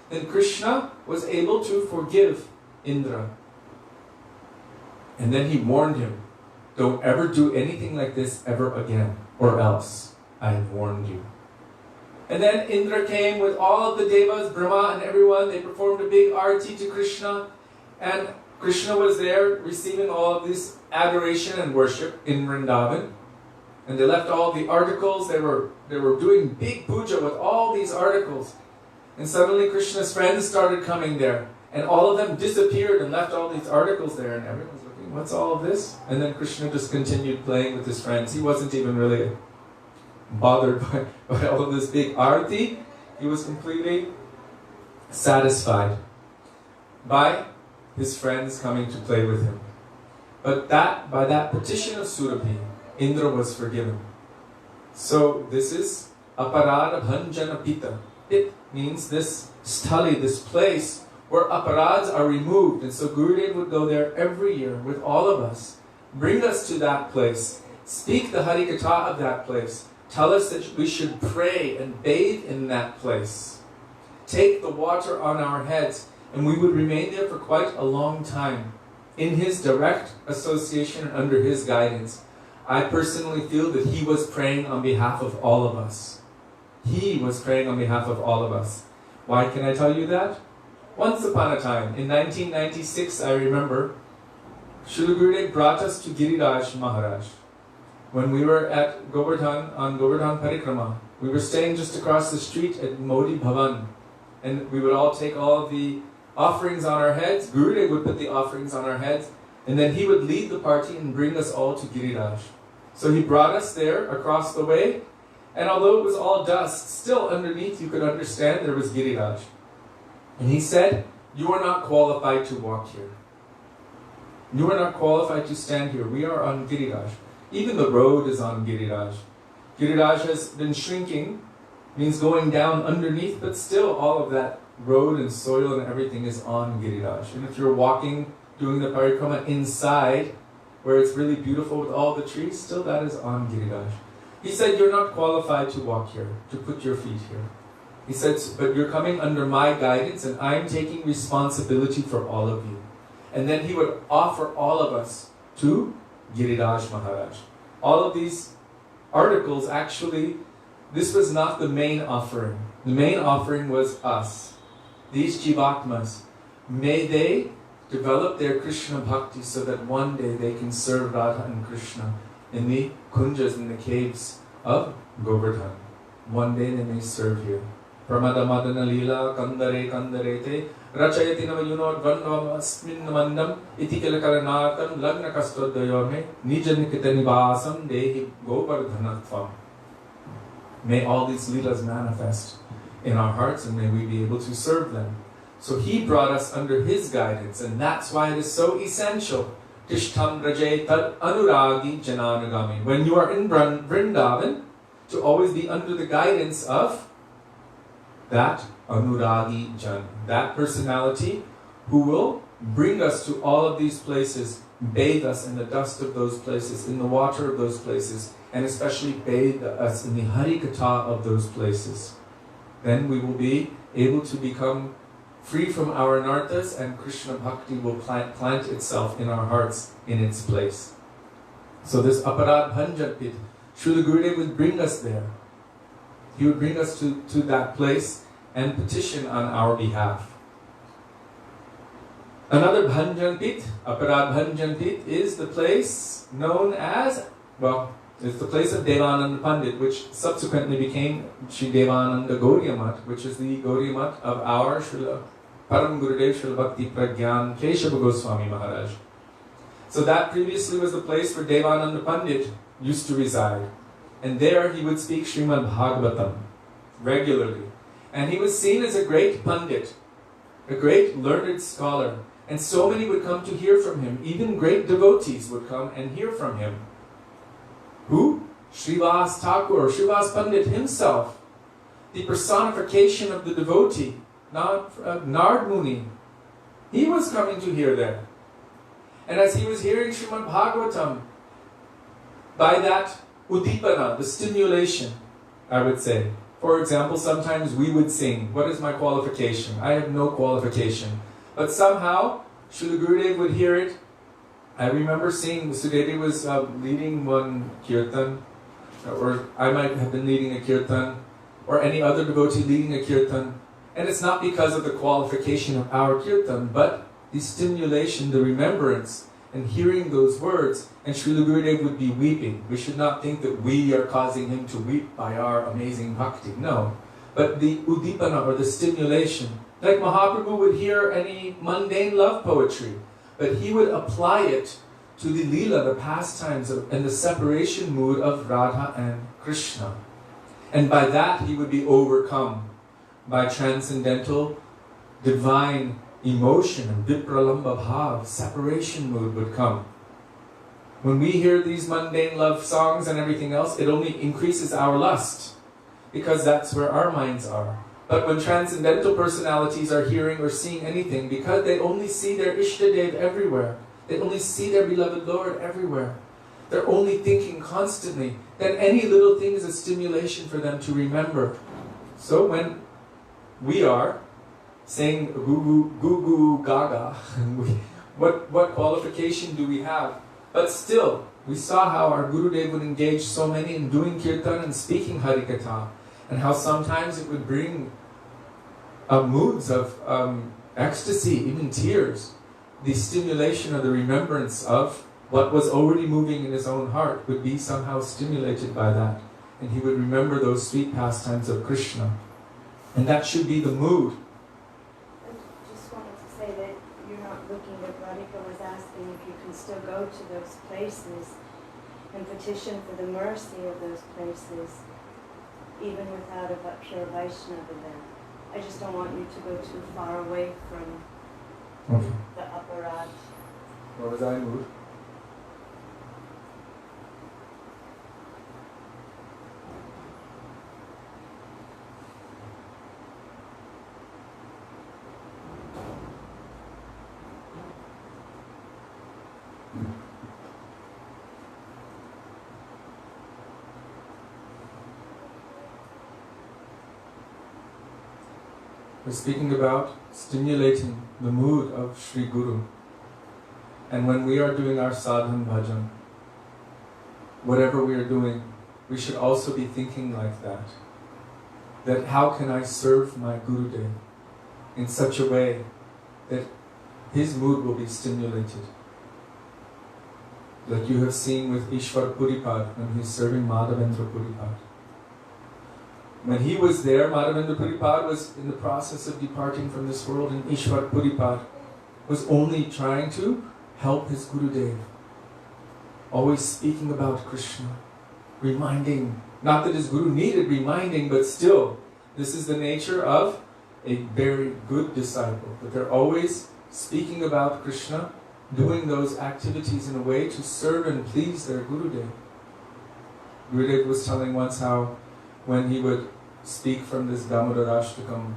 then Krishna was able to forgive Indra. And then he warned him, don't ever do anything like this ever again, or else I have warned you. And then Indra came with all of the devas, Brahma and everyone. They performed a big arati to Krishna, and Krishna was there receiving all of this adoration and worship in Vrindavan. And they left all the articles. They were doing big puja with all these articles. And suddenly Krishna's friends started coming there, and all of them disappeared and left all these articles there, and everyone's looking, what's all of this? And then Krishna just continued playing with his friends. He wasn't even really bothered by all of this big arati. He was completely satisfied by his friends coming to play with him. But by that petition of Sudevi, Indra was forgiven. So this is aparada bhanjana pita. It means this sthali, this place where aparads are removed. And so Gurudev would go there every year with all of us, bring us to that place, speak the Harikatha of that place, tell us that we should pray and bathe in that place, take the water on our heads, and we would remain there for quite a long time in his direct association and under his guidance. I personally feel that he was praying on behalf of all of us. He was praying on behalf of all of us. Why can I tell you that? Once upon a time, in 1996, I remember, Srila Gurudev brought us to Giriraj Maharaj. When we were at Govardhan, on Govardhan Parikrama, we were staying just across the street at Modi Bhavan. And we would all take all the offerings on our heads. Gurudev would put the offerings on our heads. And then he would lead the party and bring us all to Giriraj. So he brought us there across the way. And although it was all dust, still underneath you could understand there was Giriraj. And he said, you are not qualified to walk here. You are not qualified to stand here. We are on Giriraj. Even the road is on Giriraj. Giriraj has been shrinking, means going down underneath, but still all of that road and soil and everything is on Giriraj. And if you're walking, doing the parikrama inside, where it's really beautiful with all the trees, still that is on Giriraj. He said, you're not qualified to walk here, to put your feet here. He said, but you're coming under my guidance and I'm taking responsibility for all of you. And then he would offer all of us to Giriraj Maharaj. All of these articles, actually, this was not the main offering. The main offering was us. These Jivatmas. May they develop their Krishna bhakti so that one day they can serve Radha and Krishna in the kunjas, in the caves of Govardhan. One day they may serve here. Pramada madana lila kandare kandarete rachayati navayunod vanvam asmin mandam itikala karanatam lagna kastodayome nijanikita nivasam dehi govardhanatvam. May all these leelas manifest in our hearts and may we be able to serve them. So he brought us under his guidance, and that's why it is so essential. Tishtam Raje Tad Anuragi Jananagami. When you are in Vrindavan, to always be under the guidance of that Anuragi Jan, that personality who will bring us to all of these places, bathe us in the dust of those places, in the water of those places, and especially bathe us in the Harikatha of those places. Then we will be able to become free from our anarthas, and Krishna Bhakti will plant itself in our hearts in its place. So this aparad bhanjan pit, Srila Gurudev would bring us there. He would bring us to that place and petition on our behalf. Another bhanjan pit, aparad bhanjan pit, is the place known as, well, it's the place of Devananda Pandit, which subsequently became Sri Devananda Gauriya Mat, which is the Gauriya Mat of our Srila Param Gurudev Srila Bhakti Pragyan Keshava Goswami Maharaj. So that previously was the place where Devananda Pandit used to reside. And there he would speak Srimad Bhagavatam regularly. And he was seen as a great Pandit, a great learned scholar. And so many would come to hear from him. Even great devotees would come and hear from him. Who? Srivas Thakur, Srivas Pandit himself, the personification of the devotee, Nard Muni. He was coming to hear there. And as he was hearing Srimad Bhagavatam, by that udipana, the stimulation, I would say. For example, sometimes we would sing, what is my qualification? I have no qualification. But somehow, Srila Gurudev would hear it. I remember seeing Sudevi was leading one kirtan, or I might have been leading a kirtan, or any other devotee leading a kirtan. And it's not because of the qualification of our kirtan, but the stimulation, the remembrance, and hearing those words. And Srila Gurudev would be weeping. We should not think that we are causing him to weep by our amazing bhakti. No. But the udipana, or the stimulation. Like Mahaprabhu would hear any mundane love poetry, but he would apply it to the lila, the pastimes, and the separation mood of Radha and Krishna. And by that he would be overcome by transcendental, divine emotion, and vipralamba bhav, separation mood would come. When we hear these mundane love songs and everything else, it only increases our lust, because that's where our minds are. But when transcendental personalities are hearing or seeing anything, because they only see their Ishtadev everywhere, they only see their beloved Lord everywhere, they're only thinking constantly, then any little thing is a stimulation for them to remember. So when we are saying goo goo gaga, what qualification do we have? But still, we saw how our Gurudev would engage so many in doing kirtan and speaking Harikatha, and how sometimes it would bring moods of ecstasy, even tears. The stimulation or the remembrance of what was already moving in his own heart would be somehow stimulated by that. And he would remember those sweet pastimes of Krishna. And that should be the mood. I just wanted to say that you're not looking at Radhika was asking if you can still go to those places and petition for the mercy of those places, even without a pure Vaishnava there. I just don't want you to go too far away from the aparat. What was I mood? We're speaking about stimulating the mood of Sri Guru. And when we are doing our sadhan bhajan, whatever we are doing, we should also be thinking like that. That how can I serve my Gurudev in such a way that his mood will be stimulated. Like you have seen with Ishwar Puripad when he's serving Madhavendra Puripad. When he was there, Madhavendra Puripad was in the process of departing from this world, and Ishwar Puripad was only trying to help his Gurudev. Always speaking about Krishna, reminding, not that his Guru needed reminding, but still, this is the nature of a very good disciple. But they're always speaking about Krishna, doing those activities in a way to serve and please their Gurudev. Gurudev was telling once how when he would speak from this Damodarashtakam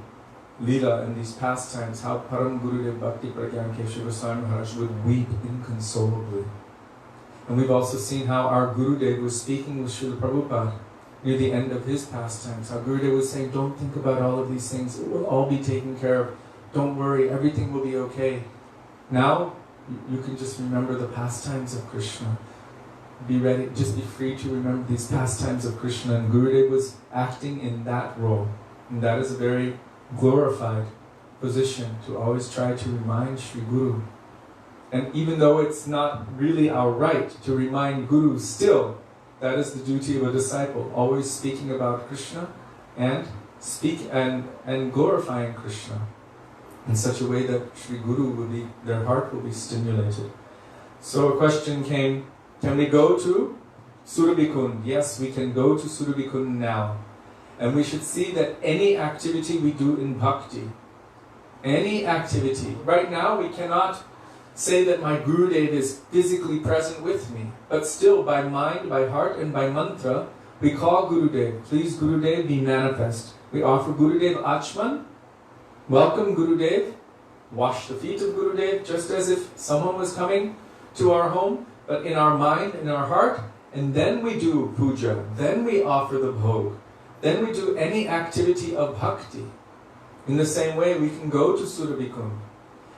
Leela and these pastimes, how Param Gurudev Bhakti Pragyan Keshav Goswami Maharaj would weep inconsolably. And we've also seen how our Gurudev was speaking with Srila Prabhupada near the end of his pastimes. How Gurudev was saying, don't think about all of these things, it will all be taken care of. Don't worry, everything will be okay. Now, you can just remember the pastimes of Krishna. Be ready, just be free to remember these pastimes of Krishna. And Gurudev was acting in that role. And that is a very glorified position, to always try to remind Sri Guru. And even though it's not really our right to remind Guru, still, that is the duty of a disciple, always speaking about Krishna and glorifying Krishna in such a way that Sri Guru will be, their heart will be stimulated. So a question came, can we go to Surabikund? Yes, we can go to Surabikund now. And we should see that any activity we do in bhakti, any activity, right now we cannot say that my Gurudev is physically present with me, but still by mind, by heart and by mantra, we call Gurudev, please Gurudev be manifest. We offer Gurudev Achman, welcome Gurudev, wash the feet of Gurudev, just as if someone was coming to our home, but in our mind, in our heart, and then we do puja, then we offer the bhog, then we do any activity of bhakti. In the same way, we can go to Surabikund,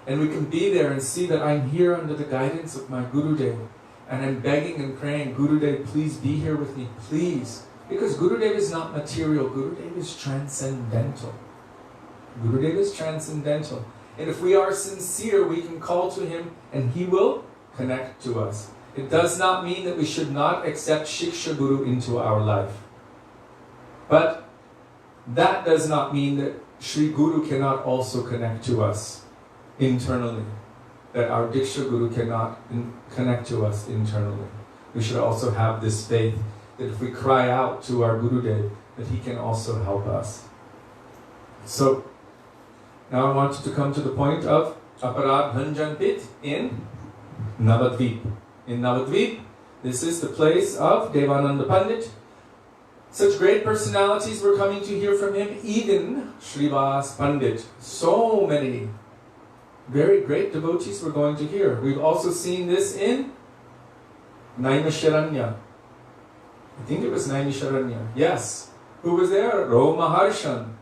and we can be there and see that I'm here under the guidance of my Gurudev, and I'm begging and praying, Gurudev, please be here with me, please. Because Gurudev is not material, Gurudev is transcendental. Gurudev is transcendental. And if we are sincere, we can call to him and he will connect to us. It does not mean that we should not accept Shiksha Guru into our life. But that does not mean that Sri Guru cannot also connect to us internally. That our Diksha Guru cannot connect to us internally. We should also have this faith that if we cry out to our Gurudev, that he can also help us. So, now I want you to come to the point of Aparad Bhanjan Pit in Navadvip. In Navadvip, this is the place of Devananda Pandit. Such great personalities were coming to hear from him, even Srivas Pandit. So many very great devotees were going to hear. We've also seen this in Naimisharanya. I think it was Naimisharanya. Yes. Who was there? Romaharshan.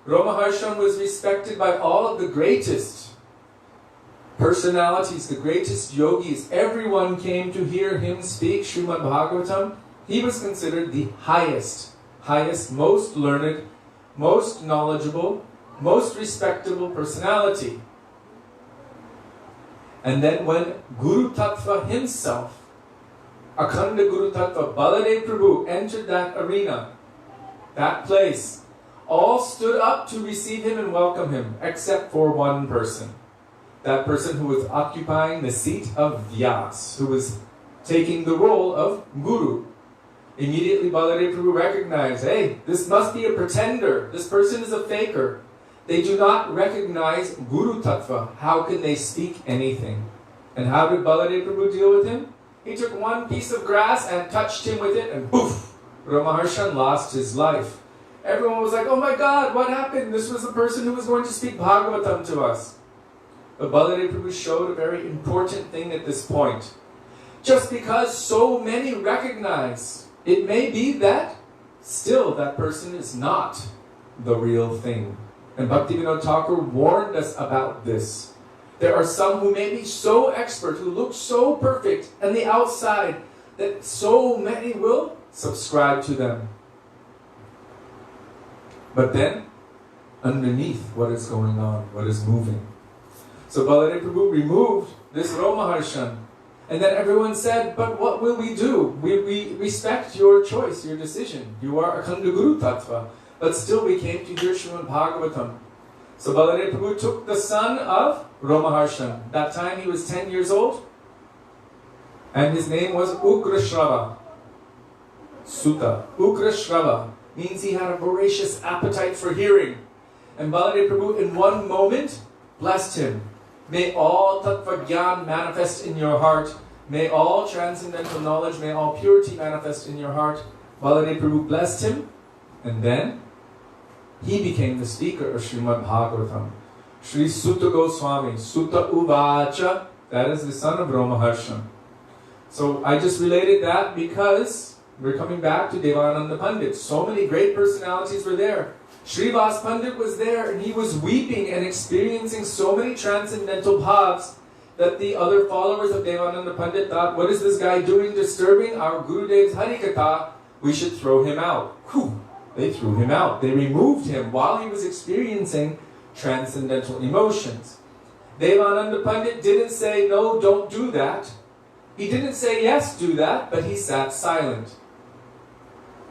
Romaharshan was respected by all of the greatest personalities, the greatest yogis. Everyone came to hear him speak Srimad Bhagavatam. He was considered the highest, most learned, most knowledgeable, most respectable personality. And then when Guru Tattva himself, Akhanda Guru Tattva, Baladev Prabhu, entered that arena, that place, all stood up to receive him and welcome him, except for one person. That person who was occupying the seat of Vyas, who was taking the role of Guru. Immediately Baladev Prabhu recognized, hey, this must be a pretender. This person is a faker. They do not recognize Guru Tattva. How can they speak anything? And how did Baladev Prabhu deal with him? He took one piece of grass and touched him with it, and poof, Romaharshan lost his life. Everyone was like, oh my God, what happened? This was the person who was going to speak Bhagavatam to us. But Baladev Prabhu showed a very important thing at this point. Just because so many recognize, it may be that still that person is not the real thing. And Bhaktivedanta Thakur warned us about this. There are some who may be so expert, who look so perfect on the outside, that so many will subscribe to them. But then, underneath, what is going on? What is moving? So Baladev Prabhu removed this Romaharshan. And then everyone said, but what will we do? We respect your choice, your decision. You are Akhanda Guru Tattva. But still we came to hear Srimad Bhagavatam. So Baladev Prabhu took the son of Romaharshan. That time he was 10 years old. And his name was Ugrashrava. Sutta. Ugrashrava means he had a voracious appetite for hearing. And Baladev Prabhu in one moment blessed him. May all Tattva Gyan manifest in your heart. May all transcendental knowledge, may all purity manifest in your heart. Baladev Prabhu blessed him. And then he became the speaker of Srimad Bhagavatam. Sri Sutta Goswami, Sutta Uvacha, that is the son of Romaharshan. So I just related that because we're coming back to Devananda Pandit. So many great personalities were there. Srivas Pandit was there and he was weeping and experiencing so many transcendental bhavs that the other followers of Devananda Pandit thought, what is this guy doing disturbing our Gurudev's Harikatha? We should throw him out. Whew. They threw him out. They removed him while he was experiencing transcendental emotions. Devananda Pandit didn't say, no, don't do that. He didn't say, yes, do that, but he sat silent.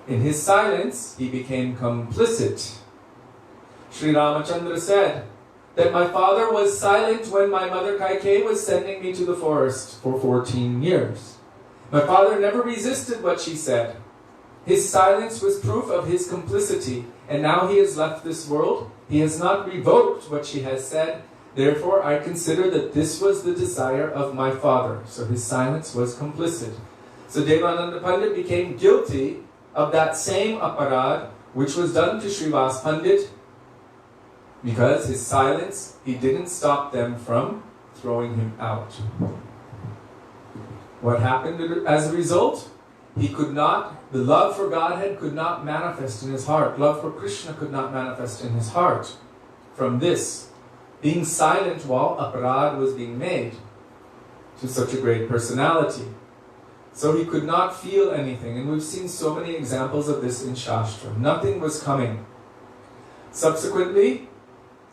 In his silence, he became complicit. Sri Ramachandra said that my father was silent when my mother Kaikeyi was sending me to the forest for 14 years. My father never resisted what she said. His silence was proof of his complicity, and now he has left this world. He has not revoked what she has said. Therefore, I consider that this was the desire of my father. So his silence was complicit. So Devananda Pandit became guilty of that same aparad which was done to Srivas Pandit, because his silence, he didn't stop them from throwing him out. What happened as a result? He could not, the love for Godhead could not manifest in his heart. Love for Krishna could not manifest in his heart. From this, being silent while aparad was being made to such a great personality. So he could not feel anything. And we've seen so many examples of this in Shastra. Nothing was coming. Subsequently,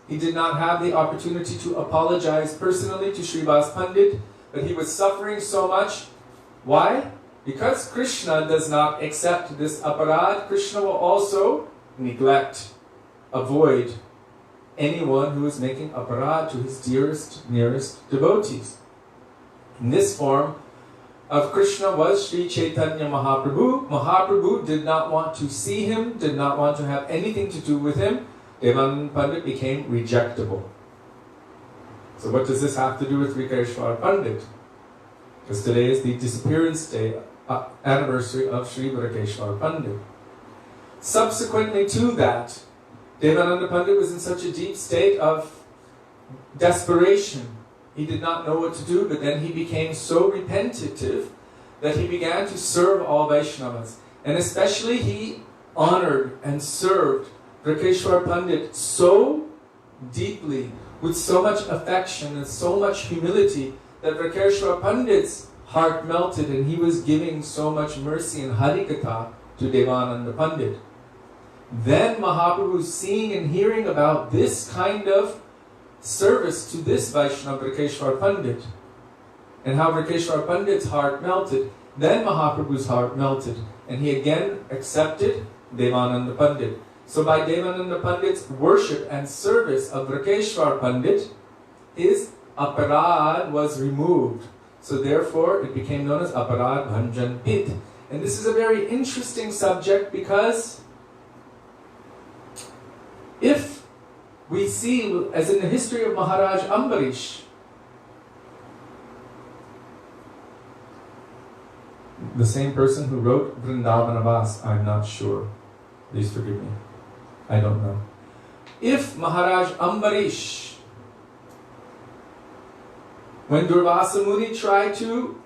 he did not have the opportunity to apologize personally to Srivas Pandit, but he was suffering so much. Why? Because Krishna does not accept this aparad, Krishna will also neglect, avoid anyone who is making aparad to his dearest, nearest devotees. In this form of Krishna was Sri Chaitanya Mahaprabhu. Mahaprabhu did not want to see him, did not want to have anything to do with him. Devananda Pandit became rejectable. So what does this have to do with Rikeshwar Pandit? Because today is the disappearance day, anniversary of Sri Rikeshwar Pandit. Subsequently to that, Devananda Pandit was in such a deep state of desperation. He did not know what to do, but then he became so repentative that he began to serve all Vaishnavas. And especially he honored and served Rakeshwar Pandit so deeply, with so much affection and so much humility, that Rakeshwar Pandit's heart melted and he was giving so much mercy and Harikatha to Devananda Pandit. Then Mahaprabhu, seeing and hearing about this kind of service to this Vaishnava Rakeshwar Pandit, and how Rakeshwar Pandit's heart melted, then Mahaprabhu's heart melted, and he again accepted Devananda Pandit. So by Devananda Pandit's worship and service of Rakeshwar Pandit, his aparad was removed. So therefore it became known as Aparad Bhanjan Pit. And this is a very interesting subject, because if we see, as in the history of Maharaj Ambarish, the same person who wrote Vrindavanavas, I'm not sure. Please forgive me. I don't know. If Maharaj Ambarish, when Durvasa Muni tried to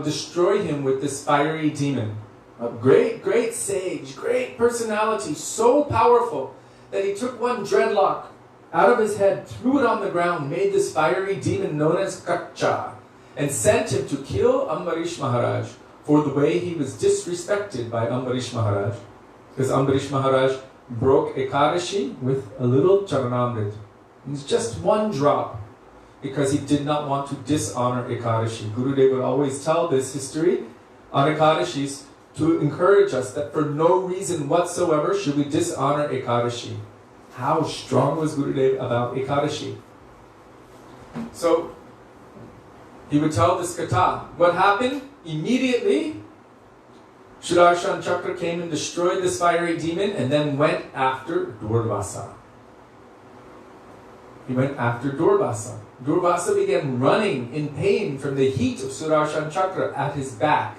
destroy him with this fiery demon, a great sage, great personality, so powerful that he took one dreadlock out of his head, threw it on the ground, made this fiery demon known as Kacha, and sent him to kill Ambarish Maharaj for the way he was disrespected by Ambarish Maharaj. Because Ambarish Maharaj broke Ekadashi with a little Charanamrit. It's just one drop, because he did not want to dishonor Ekadashi. Gurudeva would always tell this history on Ekadashis to encourage us that for no reason whatsoever should we dishonor Ekadashi. How strong was Gurudeva about Ekadashi? So, he would tell this katha. What happened? Immediately, Sudarshan Chakra came and destroyed this fiery demon, and then went after Durvasa. He went after Durvasa. Durvasa began running in pain from the heat of Sudarshan Chakra at his back.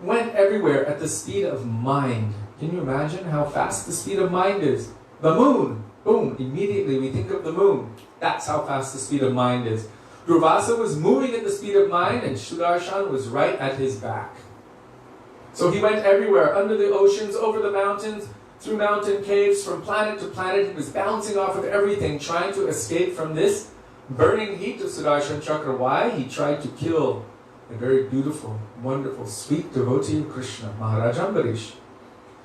Went everywhere at the speed of mind. Can you imagine how fast the speed of mind is? The moon! Boom! Immediately we think of the moon. That's how fast the speed of mind is. Durvasa was moving at the speed of mind, and Sudarshan was right at his back. So he went everywhere, under the oceans, over the mountains, through mountain caves, from planet to planet. He was bouncing off of everything, trying to escape from this burning heat of Sudarshan Chakra. Why? He tried to kill a very beautiful, wonderful, sweet devotee of Krishna, Maharaj Ambarish.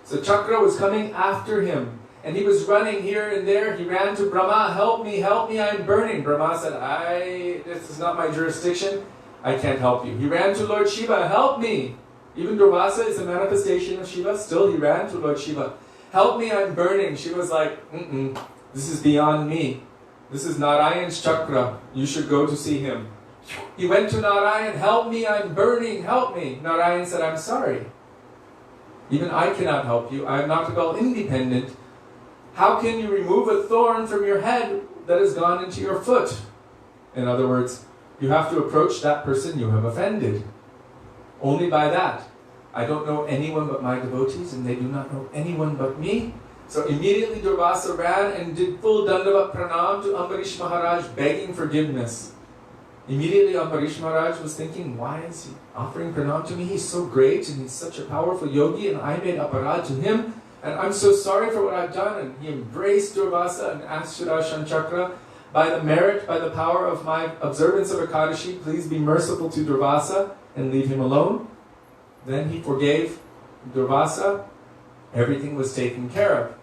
So Chakra was coming after him, and he was running here and there. He ran to Brahma, help me, I'm burning. Brahma said, this is not my jurisdiction, I can't help you. He ran to Lord Shiva, help me. Even Durvasa is a manifestation of Shiva, still he ran to Lord Shiva. Help me, I'm burning. She was like, this is beyond me. This is Narayan's Chakra, you should go to see him. He went to Narayan, help me, I'm burning, help me. Narayan said, I'm sorry. Even I cannot help you, I am not at all independent. How can you remove a thorn from your head that has gone into your foot? In other words, you have to approach that person you have offended. Only by that. I don't know anyone but my devotees, and they do not know anyone but me. So immediately Durvasa ran and did full Dandavat Pranam to Ambarish Maharaj, begging forgiveness. Immediately Ambarish Maharaj was thinking, why is he offering pranam to me? He's so great and he's such a powerful yogi, and I made aparad to him, and I'm so sorry for what I've done. And he embraced Durvasa and asked Sudarshan Chakra, by the merit, by the power of my observance of Ekadashi, please be merciful to Durvasa and leave him alone. Then he forgave Durvasa. Everything was taken care of.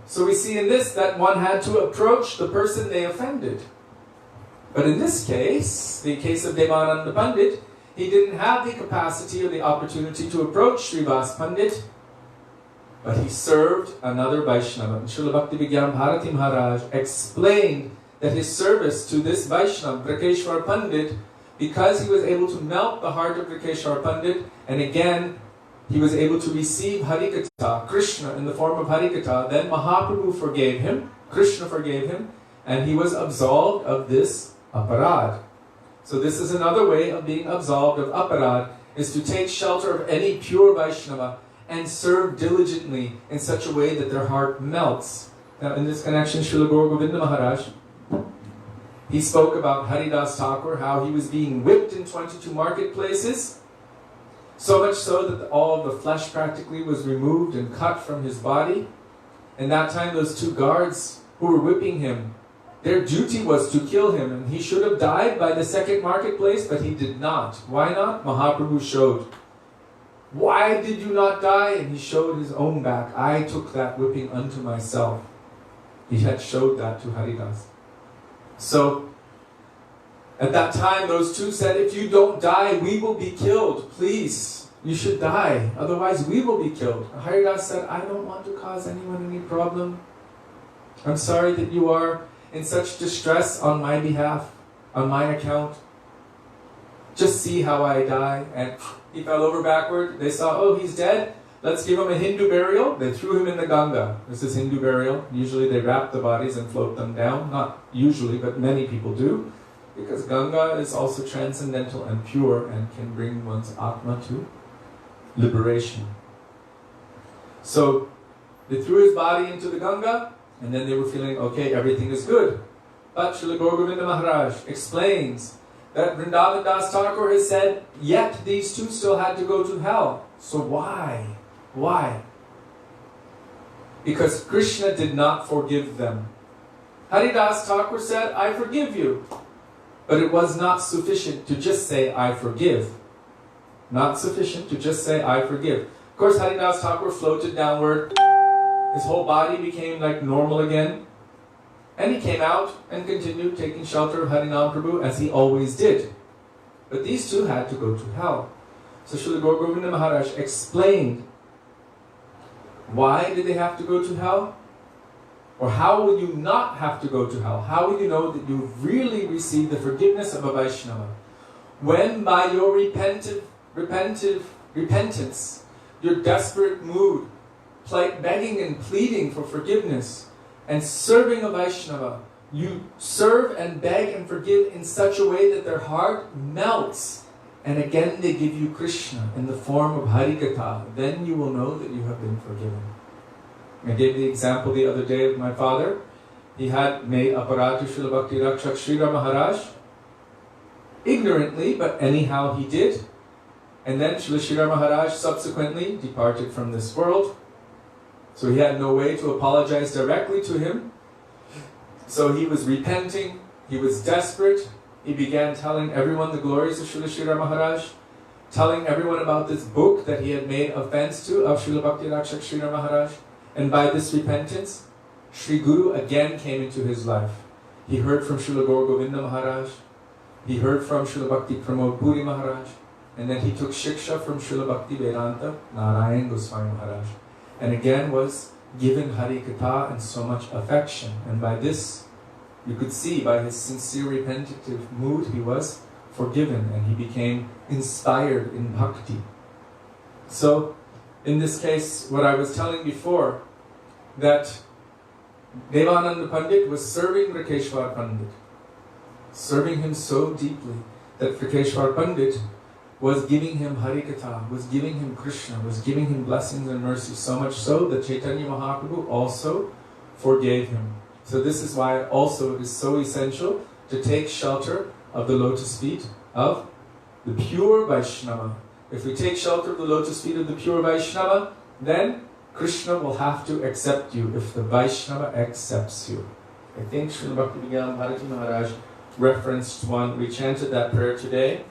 So we see in this that one had to approach the person they offended. But in this case, the case of Devananda Pandit, he didn't have the capacity or the opportunity to approach Srivas Pandit, but he served another Vaishnava. And Srila Bhaktivedanta Bharati Maharaj explained that his service to this Vaishnava, Rakeshwar Pandit, because he was able to melt the heart of Rakeshwar Pandit, and again, he was able to receive Harikatha, Krishna in the form of Harikatha, then Mahaprabhu forgave him, Krishna forgave him, and he was absolved of this aparad. So this is another way of being absolved of aparad, is to take shelter of any pure Vaishnava and serve diligently in such a way that their heart melts. Now in this connection, Srila Gurudev Maharaj, he spoke about Haridas Thakur, how he was being whipped in 22 marketplaces, So much so that all the flesh practically was removed and cut from his body. And that time those two guards who were whipping him, their duty was to kill him, and he should have died by the second marketplace, but he did not. Why not? Mahaprabhu showed. Why did you not die? And he showed his own back. I took that whipping unto myself. He had showed that to Haridas. So, at that time, those two said, if you don't die, we will be killed. Please, you should die. Otherwise, we will be killed. Haridas said, I don't want to cause anyone any problem. I'm sorry that you are in such distress on my behalf, on my account. Just see how I die. And he fell over backward. They saw, oh, he's dead. Let's give him a Hindu burial. They threw him in the Ganga. This is Hindu burial. Usually they wrap the bodies and float them down. Not usually, but many people do. Because Ganga is also transcendental and pure and can bring one's Atma to liberation. So they threw his body into the Ganga, and then they were feeling, okay, everything is good. But Srila Gurudeva Maharaj explains that Vrindavan Das Thakur has said, yet these two still had to go to hell. So why? Why? Because Krishna did not forgive them. Haridas Thakur said, I forgive you. But it was not sufficient to just say, I forgive. Not sufficient to just say, I forgive. Of course, Haridas Thakur floated downward. His whole body became like normal again. And he came out and continued taking shelter of Harinam Prabhu as he always did. But these two had to go to hell. So Srila Gaur Govinda Maharaj explained, why did they have to go to hell? Or how will you not have to go to hell? How will you know that you really received the forgiveness of a Vaishnava? When by your repentance, your desperate mood, begging and pleading for forgiveness, and serving a Vaishnava, you serve and beg and forgive in such a way that their heart melts. And again they give you Krishna in the form of Harikatha. Then you will know that you have been forgiven. I gave the example the other day of my father. He had made aparat to Srila Bhakti Rakshak Srila Maharaj. Ignorantly, but anyhow he did. And then Srila Srila Maharaj subsequently departed from this world. So he had no way to apologize directly to him. So he was repenting, he was desperate. He began telling everyone the glories of Srila Srila Maharaj, telling everyone about this book that he had made offense to of Srila Bhakti Rakshak Srila Maharaj. And by this repentance, Sri Guru again came into his life. He heard from Srila Gaur Govinda Maharaj, he heard from Srila Bhakti Pramod Puri Maharaj, and then he took shiksha from Srila Bhaktivedanta, Narayan Goswami Maharaj. And again was given Hari Katha and so much affection. And by this, you could see by his sincere repentative mood, he was forgiven and he became inspired in bhakti. So, in this case, what I was telling before, that Devananda Pandit was serving Rakeshwar Pandit, serving him so deeply that Rakeshwar Pandit was giving him Harikatha, was giving him Krishna, was giving him blessings and mercy, so much so that Chaitanya Mahaprabhu also forgave him. So this is why also it is so essential to take shelter of the lotus feet of the pure Vaishnava. If we take shelter of the lotus feet of the pure Vaishnava, then Krishna will have to accept you if the Vaishnava accepts you. I think Srila Bhaktivedanta Bharati Maharaj referenced one. We chanted that prayer today.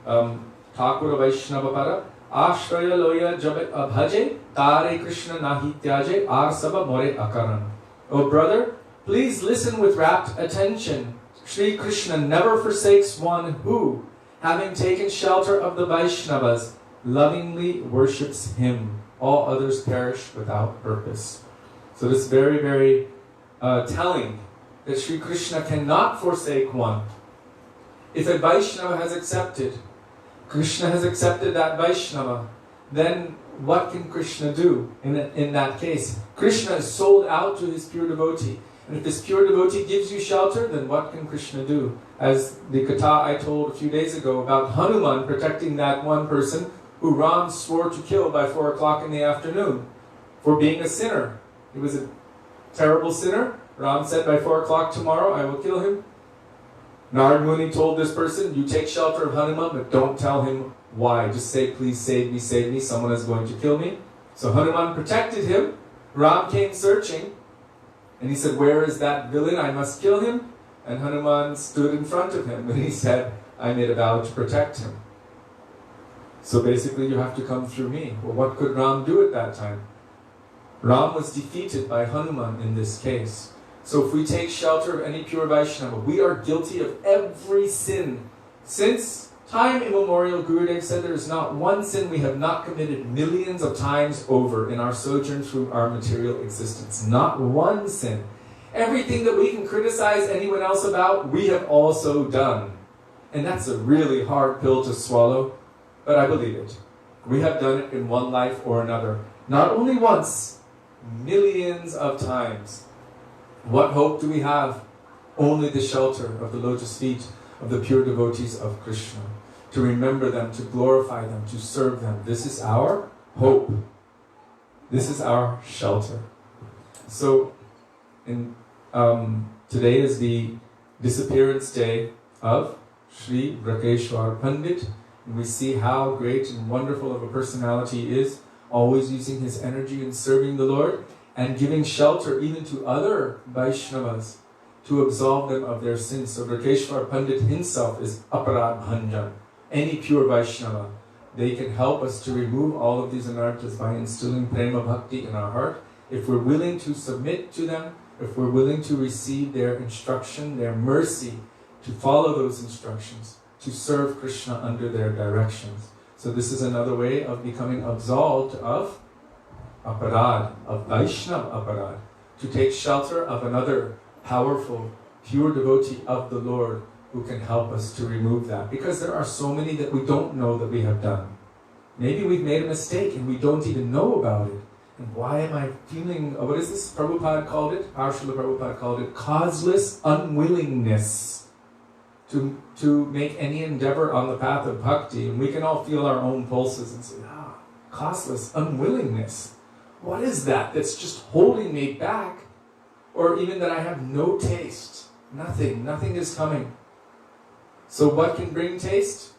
Thakura Vaishnava Para Ashraya Loya Jabe Abhaje Tare Krishna Nahi Tyaje Arsaba More Akaran. Oh brother, please listen with rapt attention. Sri Krishna never forsakes one who, having taken shelter of the Vaishnavas, lovingly worships him. All others perish without purpose. So this is very, very telling that Sri Krishna cannot forsake one. If a Vaishnava has accepted, Krishna has accepted that Vaishnava, then what can Krishna do in that case? Krishna is sold out to his pure devotee. And if this pure devotee gives you shelter, then what can Krishna do? As the katha I told a few days ago about Hanuman protecting that one person who Ram swore to kill by 4 o'clock in the afternoon for being a sinner. He was a terrible sinner. Ram said, by 4 o'clock tomorrow I will kill him. Narad Muni told this person, you take shelter of Hanuman, but don't tell him Why? Just say, please save me, someone is going to kill me. So Hanuman protected him. Ram came searching, and he said, where is that villain? I must kill him. And Hanuman stood in front of him, and he said, I made a vow to protect him. So basically you have to come through me. Well, what could Ram do at that time? Ram was defeated by Hanuman in this case. So if we take shelter of any pure Vaishnava, we are guilty of every sin. Since time immemorial, Gurudev said there is not one sin we have not committed millions of times over in our sojourn through our material existence. Not one sin. Everything that we can criticize anyone else about, we have also done. And that's a really hard pill to swallow, but I believe it. We have done it in one life or another. Not only once, millions of times. What hope do we have? Only the shelter of the lotus feet of the pure devotees of Krishna. To remember them, to glorify them, to serve them. This is our hope. This is our shelter. So, today is the disappearance day of Sri Rakeshwar Pandit. And we see how great and wonderful of a personality he is, always using his energy in serving the Lord and giving shelter even to other Vaishnavas to absolve them of their sins. So Rakeshwar Pandit himself is aparad bhanjan. Any pure Vaishnava, they can help us to remove all of these anarthas by instilling prema bhakti in our heart. If we're willing to submit to them, if we're willing to receive their instruction, their mercy, to follow those instructions, to serve Krishna under their directions. So this is another way of becoming absolved of aparad, of Vaishnava aparad, to take shelter of another powerful, pure devotee of the Lord who can help us to remove that. Because there are so many that we don't know that we have done. Maybe we've made a mistake and we don't even know about it. And why am I feeling, what is this? Prabhupada called it, Srila Prabhupada called it, causeless unwillingness to make any endeavor on the path of bhakti. And we can all feel our own pulses and say, causeless unwillingness. What is that that's just holding me back? Or even that I have no taste. Nothing is coming. So what can bring taste?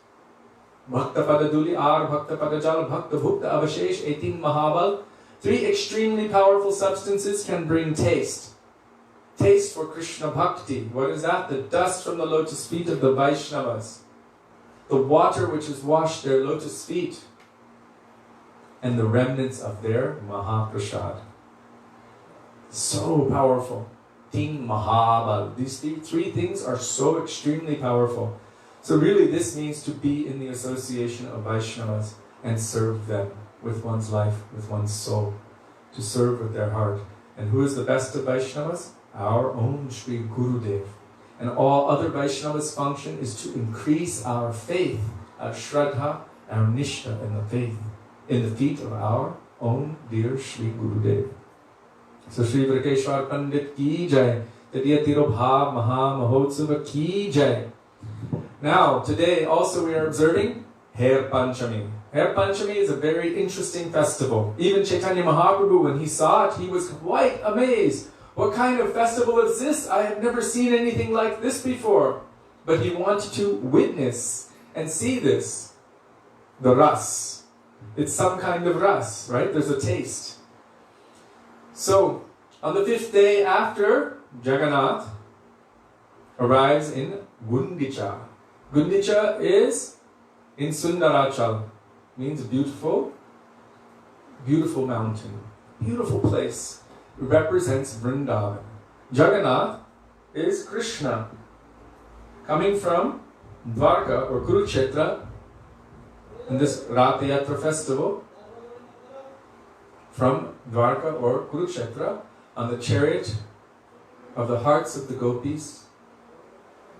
Bhakta Padaduli Ar, Bhakta Padajal, Bhakta Bhukta Avashesh, 18 Mahabal. 3 extremely powerful substances can bring taste. Taste for Krishna Bhakti. What is that? The dust from the lotus feet of the Vaishnavas. The water which has washed their lotus feet. And the remnants of their Mahaprasad. So powerful. Ting Mahabal. These 3 things are so extremely powerful. So really this means to be in the association of Vaishnavas and serve them with one's life, with one's soul. To serve with their heart. And who is the best of Vaishnavas? Our own Sri Gurudev. And all other Vaishnavas' function is to increase our faith, our Shraddha, our Nishtha in the faith, in the feet of our own dear Sri Gurudev. So Sri Rakeshwar Pandit ki jai, Tadiya Tirobha Maha Mahotsava ki jai. Now, today also we are observing Hair Panchami. Hair Panchami is a very interesting festival. Even Chaitanya Mahaprabhu, when he saw it, he was quite amazed. What kind of festival is this? I have never seen anything like this before. But he wanted to witness and see this. The ras. It's some kind of ras, right? There's a taste. So, on the 5th day after Jagannath arrives in Gundicha. Gundicha is in Sundarachal. Means beautiful, beautiful mountain, beautiful place. It represents Vrindavan. Jagannath is Krishna, coming from Dwarka or Kurukshetra in this Ratha Yatra festival, from Dwarka or Kurukshetra on the chariot of the hearts of the gopis,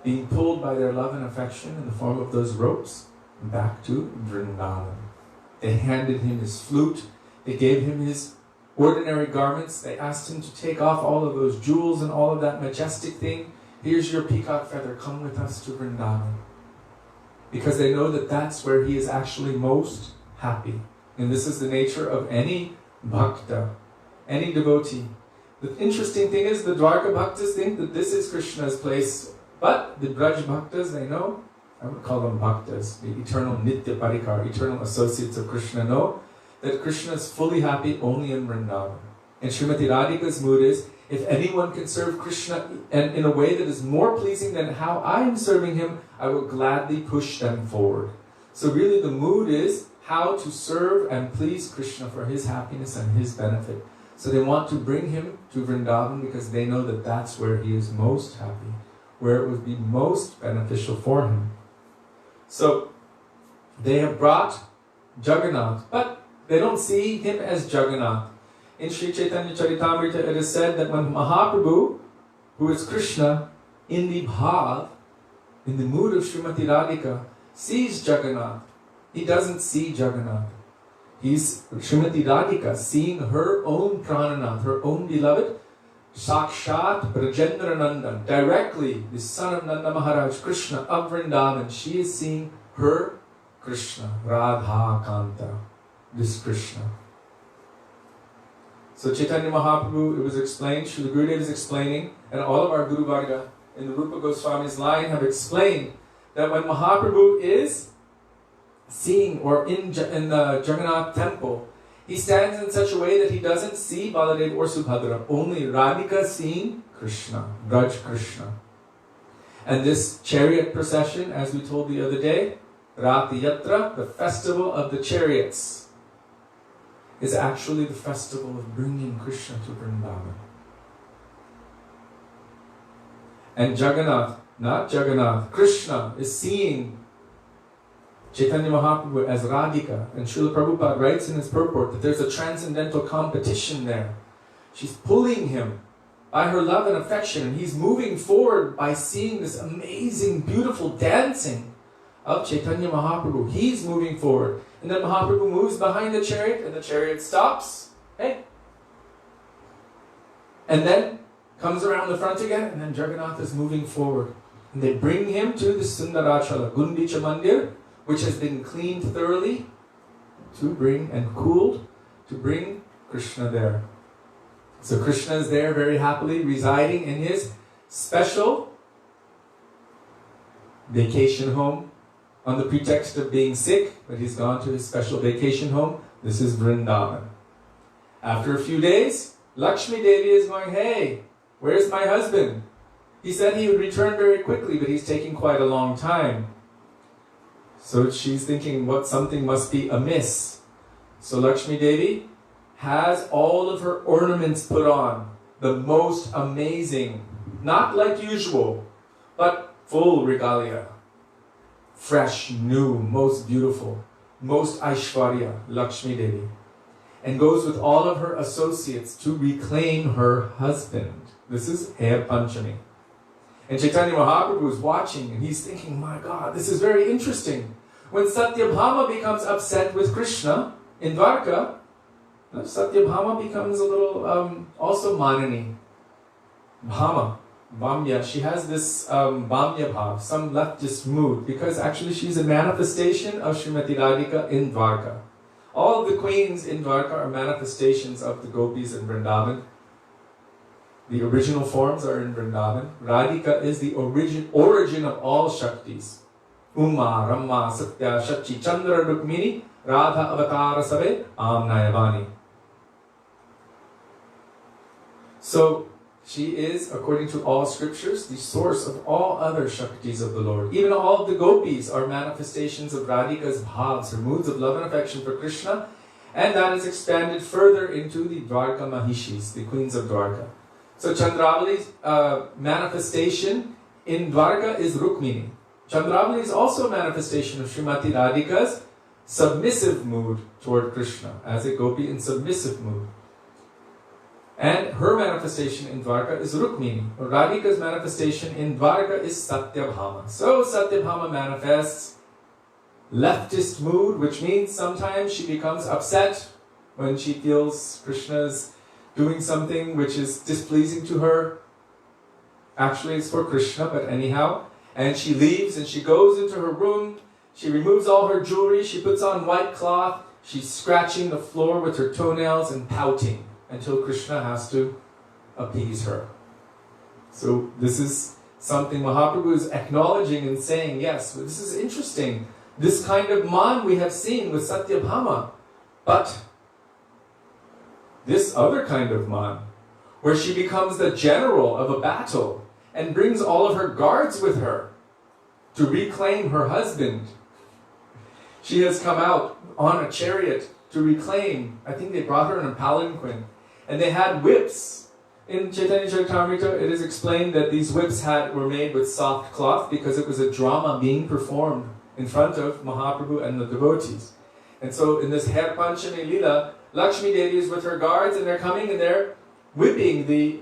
being pulled by their love and affection in the form of those ropes back to Vrindavan. They handed him his flute, they gave him his ordinary garments, they asked him to take off all of those jewels and all of that majestic thing. Here's your peacock feather, come with us to Vrindavan. Because they know that that's where he is actually most happy. And this is the nature of any bhakta, any devotee. The interesting thing is the Dwarka bhaktas think that this is Krishna's place, but the Braj bhaktas, they know, I would call them bhaktas, the eternal nitya parikar, eternal associates of Krishna, know that Krishna is fully happy only in Vrindavan. And Srimati Radhika's mood is, if anyone can serve Krishna in a way that is more pleasing than how I am serving him, I will gladly push them forward. So really the mood is how to serve and please Krishna for his happiness and his benefit. So they want to bring him to Vrindavan because they know that that's where he is most happy, where it would be most beneficial for him. So they have brought Jagannath, but they don't see him as Jagannath. In Sri Chaitanya Charitamrita it is said that when Mahaprabhu, who is Krishna, in the bhav, in the mood of Srimati Radhika, sees Jagannath, he doesn't see Jagannath. He's Srimati Radhika seeing her own Prananath, her own beloved, Sakshat Brajendra Nandan, directly the son of Nanda Maharaj, Krishna of Vrindavan. She is seeing her Krishna, Radha Kanta, this Krishna. So Chaitanya Mahaprabhu, it was explained, Srila Gurudev is explaining, and all of our Guru Varga in the Rupa Goswami's line have explained that when Mahaprabhu is seeing or in the Jagannath temple, he stands in such a way that he doesn't see Baladev or Subhadra, only Radhika seeing Krishna, Braj Krishna. And this chariot procession, as we told the other day, Rati Yatra, the festival of the chariots, is actually the festival of bringing Krishna to Vrindavan. And Jagannath, not Jagannath, Krishna is seeing Chaitanya Mahaprabhu as Radhika. And Srila Prabhupada writes in his purport that there's a transcendental competition there. She's pulling him by her love and affection, and he's moving forward by seeing this amazing, beautiful dancing of Chaitanya Mahaprabhu. He's moving forward. And then Mahaprabhu moves behind the chariot, and the chariot stops. Hey. And then comes around the front again, and then Jagannath is moving forward. And they bring him to the Sundarachala, Gundicha Mandir, which has been cleaned thoroughly to bring and cooled to bring Krishna there. So Krishna is there very happily residing in his special vacation home on the pretext of being sick, but he's gone to his special vacation home. This is Vrindavan. After a few days, Lakshmi Devi is going, hey, where's my husband? He said he would return very quickly, but he's taking quite a long time. So she's thinking something must be amiss. So Lakshmi Devi has all of her ornaments put on, the most amazing, not like usual, but full regalia. Fresh, new, most beautiful, most Aishwarya, Lakshmi Devi. And goes with all of her associates to reclaim her husband. This is Haya Panchami. And Chaitanya Mahaprabhu is watching and he's thinking, my God, this is very interesting. When Satyabhama becomes upset with Krishna in Dwarka, Satyabhama becomes a little also Manani. Bhamya, she has this Bhamya bhav, some leftist mood, because actually she's a manifestation of Srimati Radhika in Dwarka. All of the queens in Dwarka are manifestations of the gopis in Vrindavan. The original forms are in Vrindavan. Radhika is the origin of all Shaktis. Uma, Rama, Satya, Shachi, Chandra, Rukmini, Radha, Avatara, Sabe, Amnayavani. So, she is, according to all scriptures, the source of all other Shaktis of the Lord. Even all of the gopis are manifestations of Radhika's bhavs, her moods of love and affection for Krishna, and that is expanded further into the Dwarka Mahishis, the queens of Dwarka. So Chandravali's manifestation in Dwarka is Rukmini. Chandravali is also a manifestation of Srimati Radhika's submissive mood toward Krishna, as a gopi in submissive mood. And her manifestation in Dwarka is Rukmini. Radhika's manifestation in Dwarka is Satyabhama. So Satyabhama manifests leftist mood, which means sometimes she becomes upset when she feels Krishna's doing something which is displeasing to her. Actually, it's for Krishna, but anyhow. And she leaves and she goes into her room. She removes all her jewelry. She puts on white cloth. She's scratching the floor with her toenails and pouting until Krishna has to appease her. So this is something Mahaprabhu is acknowledging and saying, yes, this is interesting. This kind of man we have seen with Satyabhama, but this other kind of man, where she becomes the general of a battle and brings all of her guards with her to reclaim her husband. She has come out on a chariot to reclaim, I think they brought her in a palanquin, and they had whips. In Chaitanya Charitamrita, it is explained that these whips were made with soft cloth because it was a drama being performed in front of Mahaprabhu and the devotees. And so in this Her Panchami Lila, Lakshmi Devi is with her guards, and they're coming and they're whipping the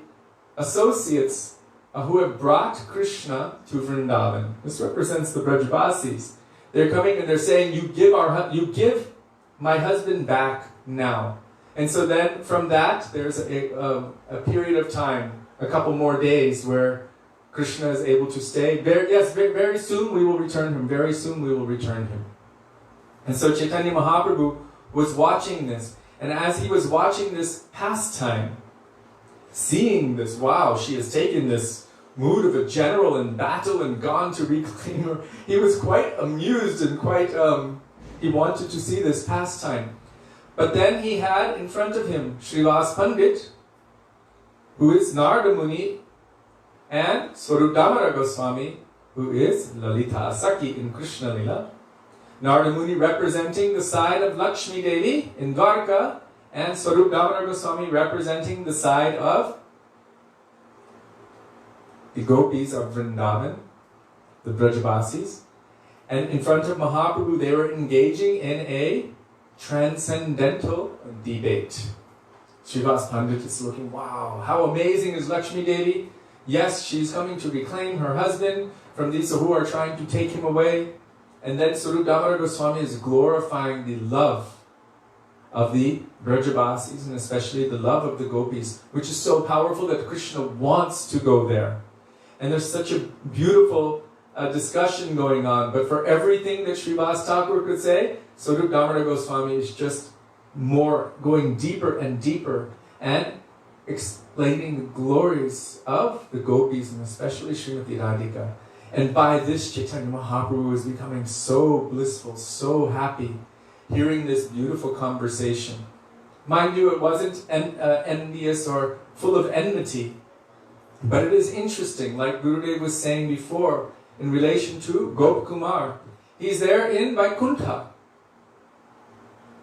associates who have brought Krishna to Vrindavan. This represents the Brajavasis. They're coming and they're saying, you give my husband back now. And so then from that, there's a period of time, a couple more days, where Krishna is able to stay. Very soon we will return him. Very soon we will return him. And so Chaitanya Mahaprabhu was watching this. And as he was watching this pastime, seeing this, wow, she has taken this mood of a general in battle and gone to reclaim her, he was quite amused and quite, he wanted to see this pastime. But then he had in front of him Srivas Pandit, who is Narada Muni, and Swarupdamara Goswami, who is Lalita Saki in Krishna Lila. Narada Muni representing the side of Lakshmi Devi in Dwarka, and Swarupdamara Goswami representing the side of the gopis of Vrindavan, the Brajavasis. And in front of Mahaprabhu, they were engaging in a transcendental debate. Srivas Pandit is looking, wow, how amazing is Lakshmi Devi? Yes, she's coming to reclaim her husband from these who are trying to take him away. And then Swarupdamara Goswami is glorifying the love of the Brajavasis, and especially the love of the gopis, which is so powerful that Krishna wants to go there. And there's such a beautiful discussion going on. But for everything that Srivas Thakur could say, Swarupdamara Goswami is just more going deeper and deeper and explaining the glories of the gopis, and especially Srimati Radhika. And by this, Chaitanya Mahaprabhu is becoming so blissful, so happy, hearing this beautiful conversation. Mind you, it wasn't envious or full of enmity, but it is interesting, like Gurudev was saying before, in relation to Gop Kumar. He's there in Vaikuntha.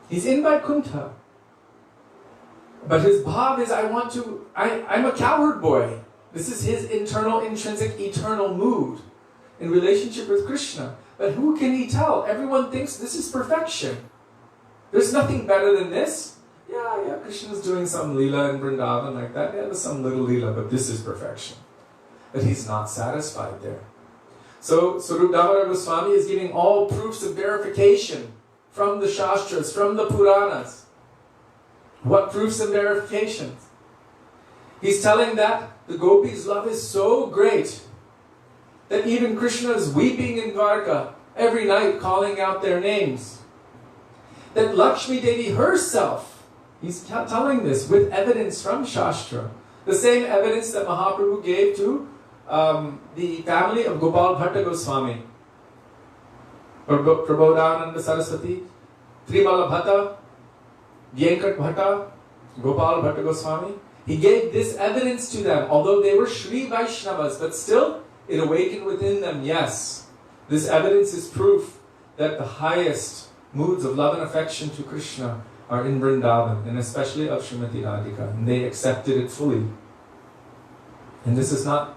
He's in Vaikuntha. But his bhav is, I'm a cowherd boy. This is his internal, intrinsic, eternal mood in relationship with Krishna. But who can he tell? Everyone thinks this is perfection. There's nothing better than this. Yeah, Krishna's doing some lila in Vrindavan like that. Yeah, there's some little lila, but this is perfection. But he's not satisfied there. So Swarupdamara Goswami is giving all proofs of verification from the Shastras, from the Puranas. What proofs and verifications? He's telling that the gopis' love is so great that even Krishna is weeping in Dwarka every night, calling out their names. That Lakshmi Devi herself, he's telling this with evidence from Shastra. The same evidence that Mahaprabhu gave to the family of Gopal Bhatta Goswami. Prabodhananda Saraswati, Trimala Bhatta, Vyankat Bhatta, Gopal Bhatta Goswami. He gave this evidence to them, although they were Sri Vaishnavas, but still it awakened within them, yes, this evidence is proof that the highest moods of love and affection to Krishna are in Vrindavan, and especially of Srimati Radhika, and they accepted it fully. And this is not,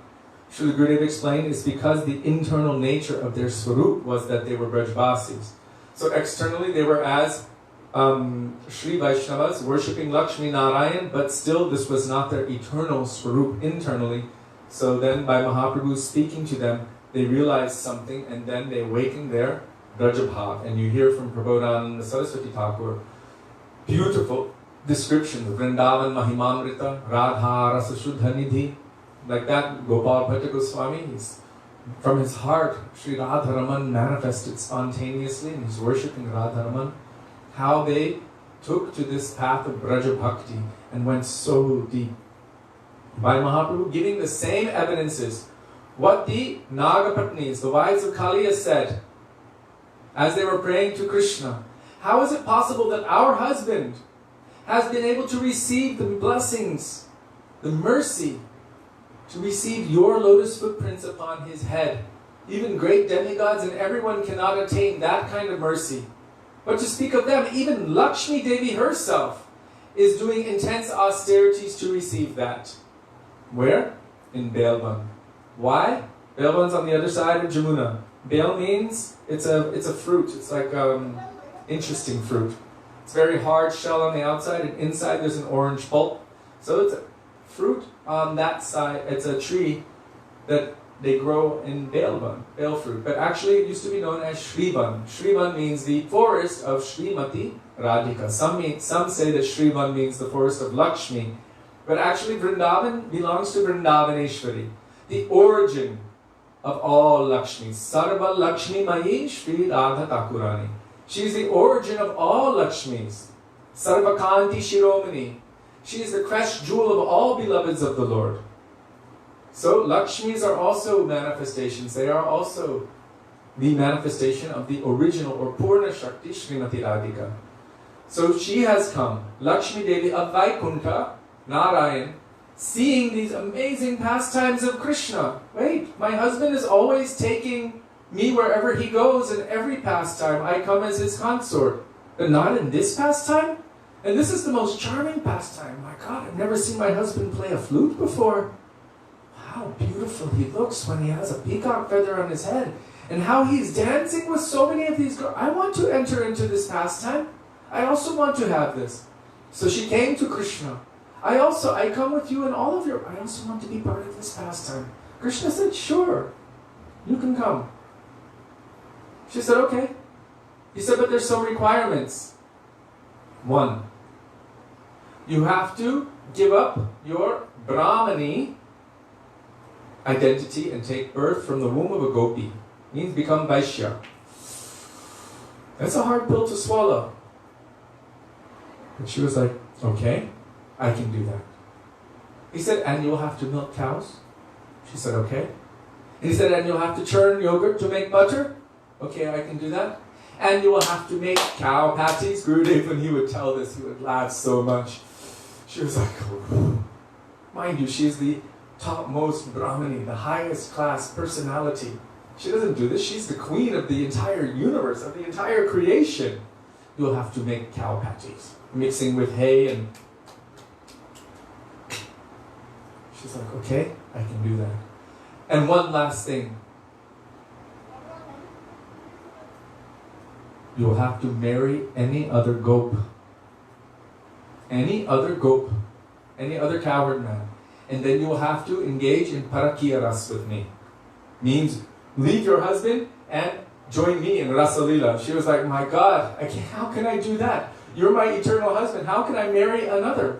Srila Gurudev explained, is because the internal nature of their swarup was that they were Brajvasis. So externally they were as Sri Vaishnavas, worshipping Lakshmi Narayan, but still this was not their eternal swarup internally. So then by Mahaprabhu speaking to them, they realized something, and then they awakened their Brajabhav. And you hear from Prabodhananda Saraswati Thakur beautiful descriptions of Vrindavan Mahimamrita, Radha Rasa Shuddha Nidhi. Like that, Gopal Bhatta Goswami, from his heart, Sri Radharaman manifested spontaneously, and he's worshipping Radharaman. How they took to this path of Braja Bhakti and went so deep. By Mahaprabhu giving the same evidences, what the Nagapatnis, the wives of Kaliya, said as they were praying to Krishna. How is it possible that our husband has been able to receive the blessings, the mercy, to receive your lotus footprints upon his head? Even great demigods and everyone cannot attain that kind of mercy. But to speak of them, even Lakshmi Devi herself is doing intense austerities to receive that. Where? In Belban. Why? Belban's on the other side of Jamuna. Bel means it's a fruit. It's like interesting fruit. It's very hard shell on the outside, and inside there's an orange pulp. So it's a fruit on that side. It's a tree that they grow in Belban, bel fruit. But actually it used to be known as Shrivan. Shrivan means the forest of Srimati Radhika. Some say that Shrivan means the forest of Lakshmi. But actually Vrindavan belongs to Vrindavaneshwari, the origin of all Lakshmis. Sarva Lakshmi Mayi Shri Radha Thakurani. She is the origin of all Lakshmis. Sarva Kanti Shiromani. She is the crest jewel of all beloveds of the Lord. So Lakshmis are also manifestations. They are also the manifestation of the original or Purna Shakti Srimati Radhika. So she has come, Lakshmi Devi of Vaikuntha, Narayan, seeing these amazing pastimes of Krishna. Wait, my husband is always taking me wherever he goes, in every pastime I come as his consort. But not in this pastime? And this is the most charming pastime. My God, I've never seen my husband play a flute before. How beautiful he looks when he has a peacock feather on his head. And how he's dancing with so many of these girls. I want to enter into this pastime. I also want to have this. So she came to Krishna. I come with you and all of your... I also want to be part of this pastime. Krishna said, sure, you can come. She said, okay. He said, but there's some requirements. 1, you have to give up your Brahmani identity and take birth from the womb of a gopi. Means become Vaishya. That's a hard pill to swallow. And she was like, okay, I can do that. He said, and you'll have to milk cows? She said, okay. And he said, and you'll have to churn yogurt to make butter? Okay, I can do that. And you will have to make cow patties. Gurudev, when he would tell this, he would laugh so much. She was like, oh. Mind you, she is the topmost Brahmani, the highest class personality. She doesn't do this. She's the queen of the entire universe, of the entire creation. You'll have to make cow patties, mixing with hay and... She's like, okay, I can do that. And one last thing. You'll have to marry any other gop. Any other gop. Any other cowherd man. And then you will have to engage in parakiya ras with me. Means leave your husband and join me in Rasalila. She was like, my God, how can I do that? You're my eternal husband. How can I marry another?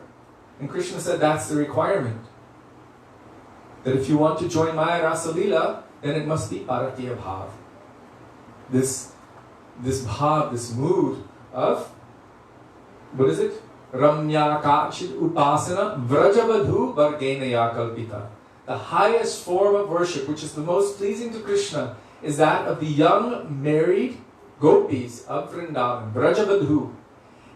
And Krishna said that's the requirement. That if you want to join my Rasalila, then it must be parakiya bhav. This bhav, this mood of, what is it? Ramya Kachit Upasana Vrajavadhu Vargenaya Kalpita. The highest form of worship, which is the most pleasing to Krishna, is that of the young married gopis of Vrindavan, Vrajavadhu.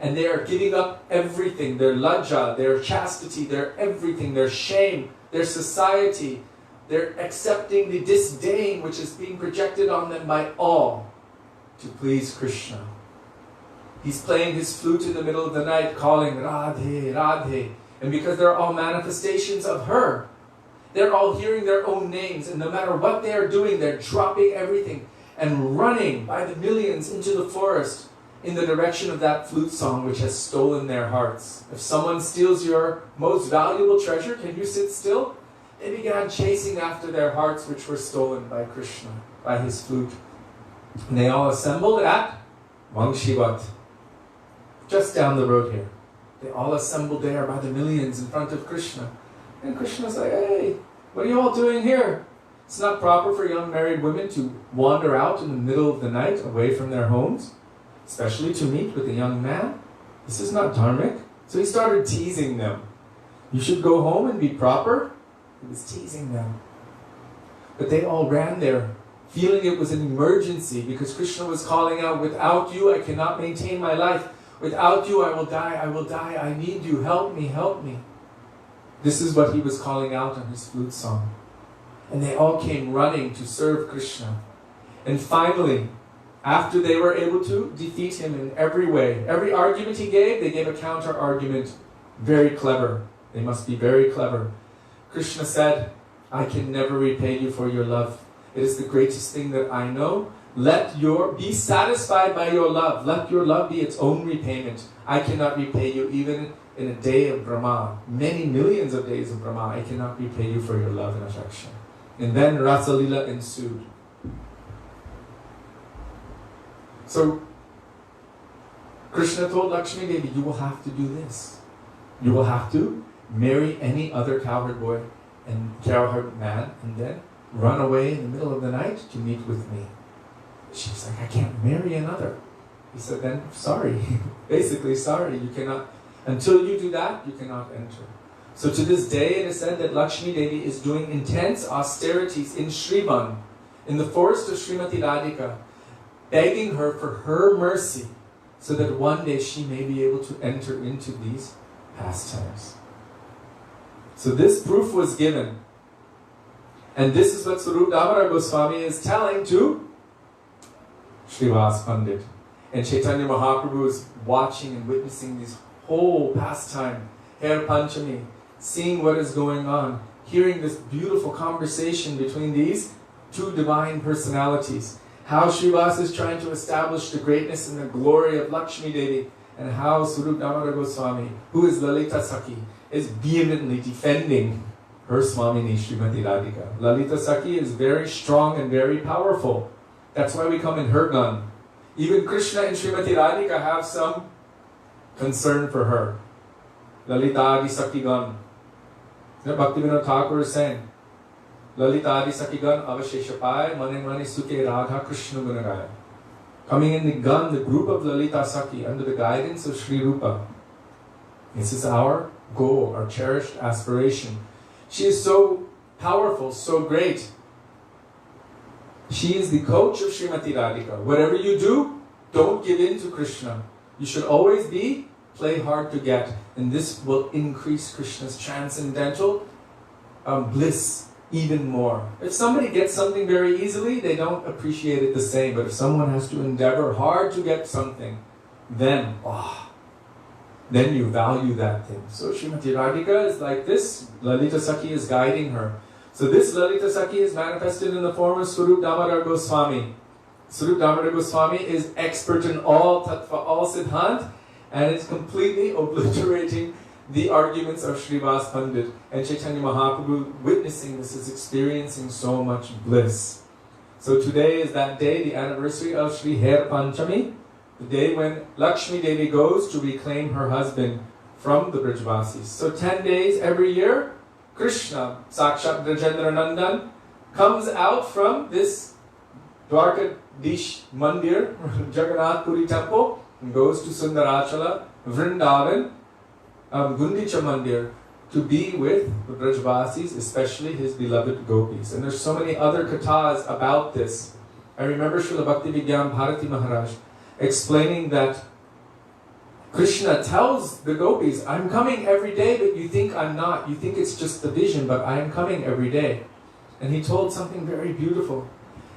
And they are giving up everything, their lajja, their chastity, their everything, their shame, their society. They're accepting the disdain which is being projected on them by all to please Krishna. He's playing his flute in the middle of the night, calling Radhe, Radhe. And because they're all manifestations of her, they're all hearing their own names. And no matter what they are doing, they're dropping everything and running by the millions into the forest in the direction of that flute song which has stolen their hearts. If someone steals your most valuable treasure, can you sit still? They began chasing after their hearts which were stolen by Krishna, by his flute. And they all assembled at Vangshivat, just down the road here. They all assembled there by the millions in front of Krishna. And Krishna's like, hey, what are you all doing here? It's not proper for young married women to wander out in the middle of the night away from their homes, especially to meet with a young man. This is not dharmic. So he started teasing them. You should go home and be proper. He was teasing them. But they all ran there, feeling it was an emergency, because Krishna was calling out, without you I cannot maintain my life. Without you I will die, I need you, help me, help me. This is what he was calling out on his flute song. And they all came running to serve Krishna. And finally, after they were able to defeat him in every way, every argument he gave, they gave a counter argument. Very clever. They must be very clever. Krishna said, I can never repay you for your love. It is the greatest thing that I know. Be satisfied by your love. Let your love be its own repayment. I cannot repay you even in a day of Brahma. Many millions of days of Brahma, I cannot repay you for your love and affection. And then Rasa Lila ensued. So, Krishna told Lakshmi Devi, you will have to do this. You will have to marry any other cowherd boy and cowherd man and then run away in the middle of the night to meet with me. She's like, I can't marry another. He said, then sorry. Basically, sorry, you cannot. Until you do that, you cannot enter. So to this day, it is said that Lakshmi Devi is doing intense austerities in Shrivan, in the forest of Srimati Radhika, begging her for her mercy, so that one day she may be able to enter into these pastimes. So this proof was given. And this is what Swarup Damodar Goswami is telling to Srivas Pandit. And Chaitanya Mahaprabhu is watching and witnessing this whole pastime, Hair Panchami, seeing what is going on, hearing this beautiful conversation between these two divine personalities. How Srivas is trying to establish the greatness and the glory of Lakshmi Devi, and how Swarup Damodar Goswami, who is Lalita Sakhi, is vehemently defending her Swamini Srimati Radhika. Lalita Sakhi is very strong and very powerful. That's why we come in her gun. Even Krishna and Srimati Radhika have some concern for her. Lalita Adi Sakhi gun. Bhaktivedanta Thakur is saying, Lalita Adi Sakhi gun avasheshapai mane mane suke radha Krishna gunagaya. Coming in the gun, the group of Lalita Sakhi under the guidance of Sri Rupa. This is our goal, our cherished aspiration. She is so powerful, so great. She is the coach of Srimati Radhika. Whatever you do, don't give in to Krishna. You should always play hard to get. And this will increase Krishna's transcendental bliss even more. If somebody gets something very easily, they don't appreciate it the same. But if someone has to endeavor hard to get something, then you value that thing. So Srimati Radhika is like this. Lalita Sakhi is guiding her. So this Lalita Sakhi is manifested in the form of Swarup Damodar Goswami. Swarup Damodar Goswami is expert in all tattva, all siddhant, and is completely obliterating the arguments of Srivas Pandit. And Chaitanya Mahaprabhu, witnessing this, is experiencing so much bliss. So today is that day, the anniversary of Sri Hair Panchami, the day when Lakshmi Devi goes to reclaim her husband from the Brijvasis. So 10 days every year, Krishna, Sakshat Brajendra Nandan, comes out from this Dwarkadish Mandir, Jagannath Puri temple, and goes to Sundarachala, Vrindavan, Gundicha Mandir, to be with the Brajvasis, especially his beloved gopis. And there's so many other kathas about this. I remember Srila Bhaktivedanta Bharati Maharaj explaining that Krishna tells the gopis, I'm coming every day, but you think I'm not. You think it's just the vision, but I am coming every day. And he told something very beautiful.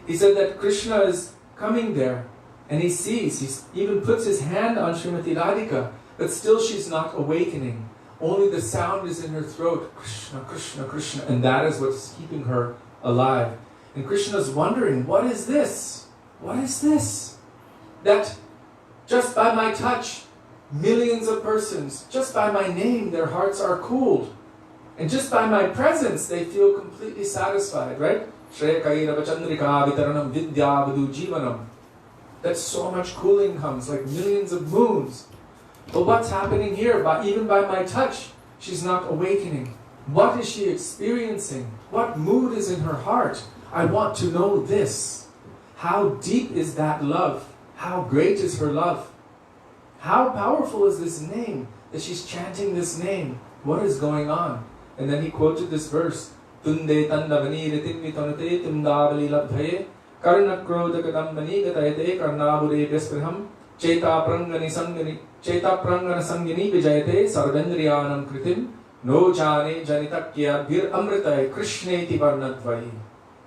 He said that Krishna is coming there, and he sees, he even puts his hand on Srimati Radhika, but still she's not awakening. Only the sound is in her throat, Krishna, Krishna, Krishna, and that is what's keeping her alive. And Krishna's wondering, what is this? What is this? That just by my touch, millions of persons, just by my name, their hearts are cooled. And just by my presence, they feel completely satisfied, right? That so much cooling comes, like millions of moons. But what's happening here? Even by my touch, she's not awakening. What is she experiencing? What mood is in her heart? I want to know this. How deep is that love? How great is her love? How powerful is this name? That she's chanting this name. What is going on? And then he quoted this verse. Tunde tandavani ritim vitanute tundavali labdhaye Karna krodha kadambani gatayate karnabure vespraham Cheta prangana sangini vijayate sarvendriyanam kritim No jane janitakya vir amritaye krishneti varnadvayi.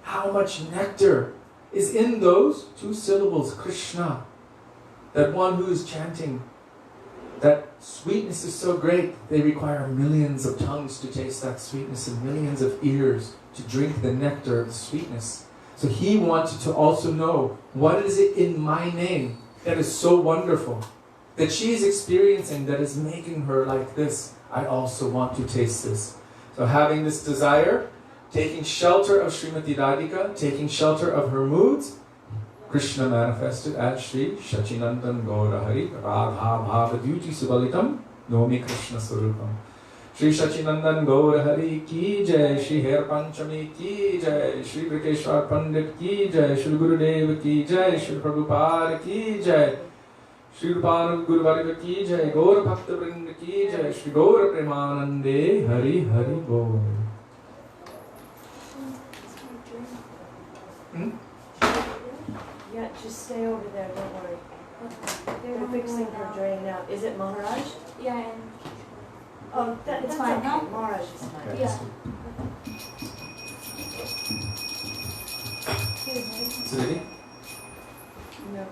How much nectar is in those two syllables, Krishna? That one who is chanting, that sweetness is so great, they require millions of tongues to taste that sweetness and millions of ears to drink the nectar of the sweetness. So he wanted to also know, what is it in my name that is so wonderful, that she is experiencing, that is making her like this? I also want to taste this. So having this desire, taking shelter of Srimati Radhika, taking shelter of her moods, Krishna manifested as Shri Shachinandan Gaura Hari Radha Bhavadyuti Subalitam Nomi Krishna Surupam. Shri Shachinandan Gaura Hari ki jai, Shri Her Panchami ki jai, Shri Brikeshwar Pandit ki jai, Shri Gurudev ki jai, Shri Prabhupada ki jai, Shri Rupanand Guruvariva ki jai, Gaura Bhakta Vrinda ki jai, Shri Gaura Premanande Hari Hari Bol. Yeah, just stay over there, don't worry. They're fixing her drain now. Is it Maharaj? Yeah, and Oh, that's fine, okay. huh? Maharaj is fine. yeah. Sudevi? No.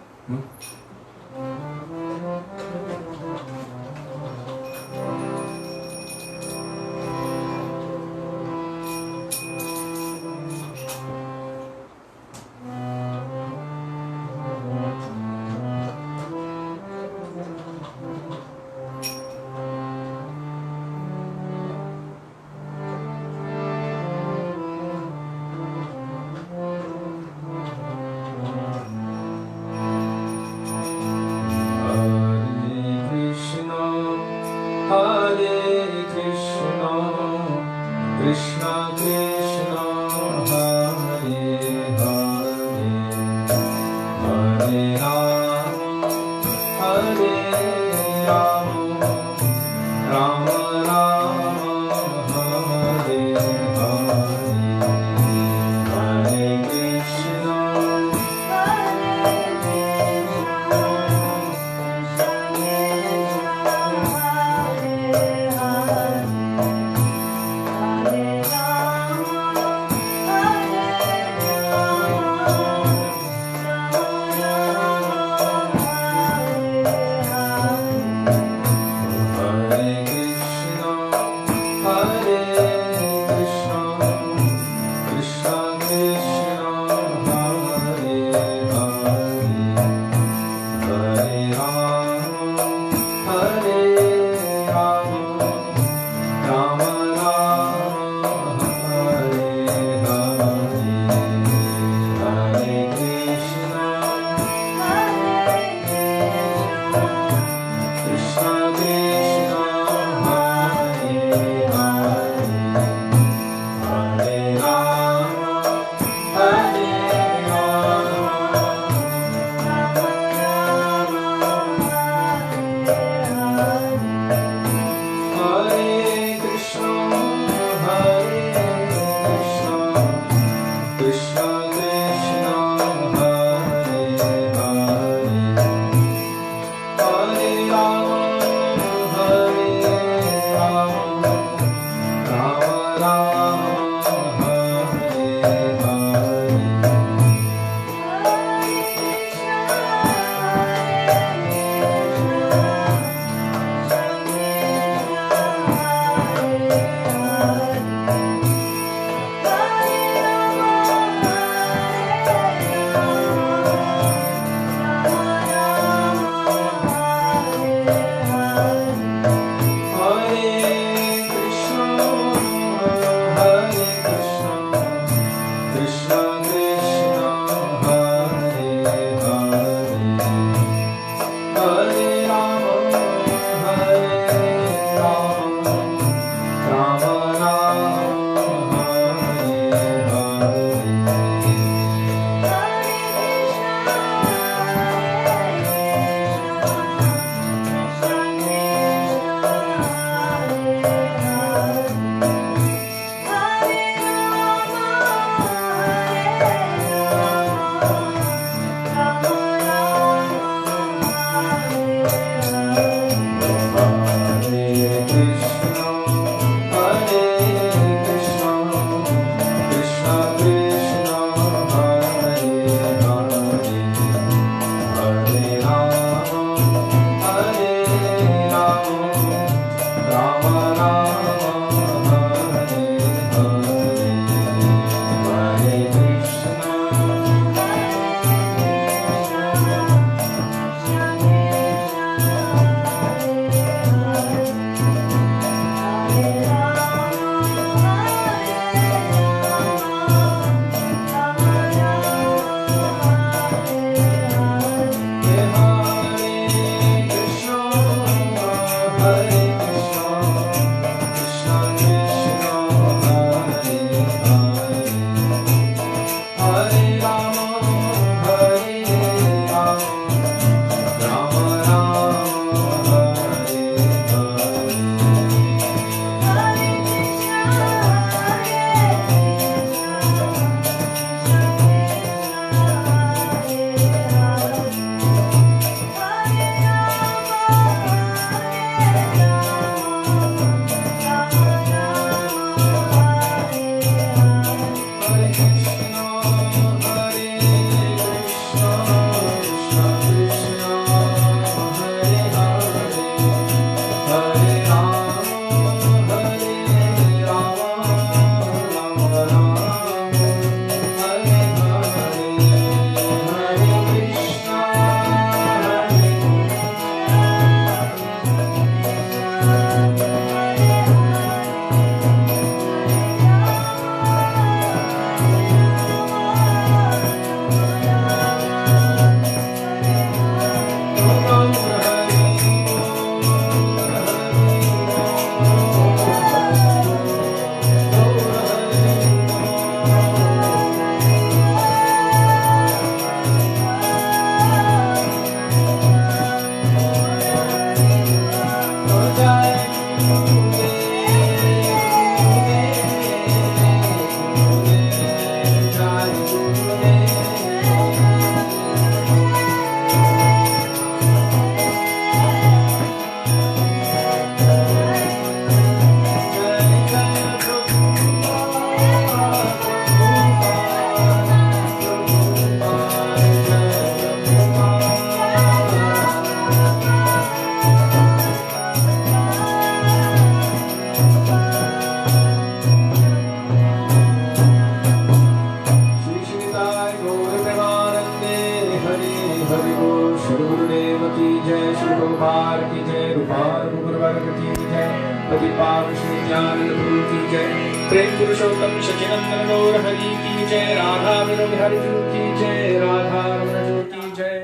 Nityanand प्रभु की जय। प्रेम पुरुषोत्तम सच्चिदानंद गौर हरि की जय। राधा विनोद बिहारी जी की जय। राधा रमण जी की जय।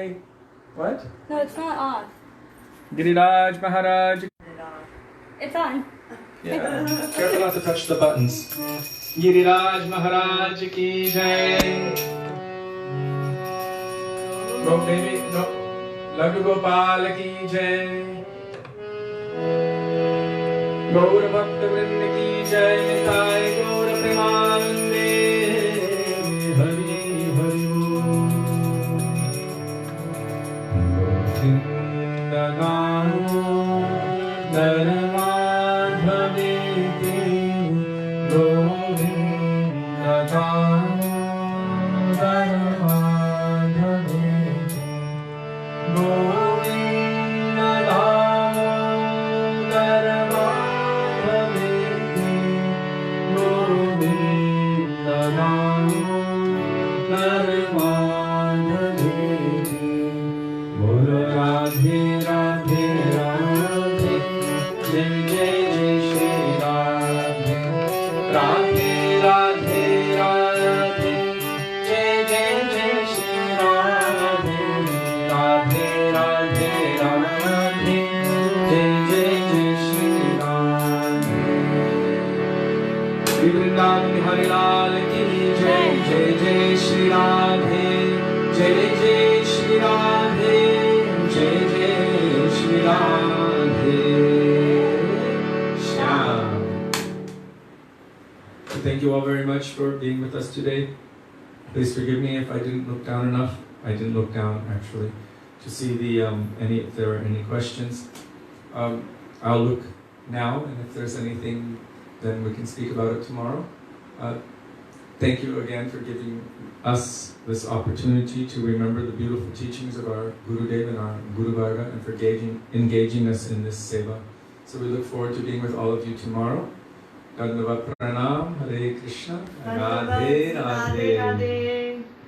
What? No, it's not off. Giriraj Maharaj. It's on. Yeah. Careful not to touch the buttons. Giriraj Maharaj ki jai. No, baby, no. Laddu Gopal ki jai. Gaur Bhakta Vrind ki jai. Nitai Gaur Premanande. Hari Hari Govinda Dharmadhaviti Govinda Dharmadhaviti Govinda Dharmadhaviti Govinda Dharmadhaviti Bolo Radhe Radhe Radhe Jai Jai Jai Shri Radhe Radhe Radhe Radhe Jai Jai Jai Shri Radhe Radhe Radhe Radhe Jai Jai Jai Shri Radhe Shri Vrindavan Bihari Lal ki jai Jai Jai Shri Radhe Jai Jai Shri Radhe Jai Jai Shri Radhe Shyam. So thank you all very much for being with us today. Please forgive me if I didn't look down enough. I didn't look down actually to see the if there were any questions. I'll look now, and if there's anything, then we can speak about it tomorrow. Thank you again for giving us this opportunity to remember the beautiful teachings of our Gurudeva and our Guru Varga, and for engaging us in this seva. So we look forward to being with all of you tomorrow. Dandavad Pranam, Hare Krishna, Radhe Radhe.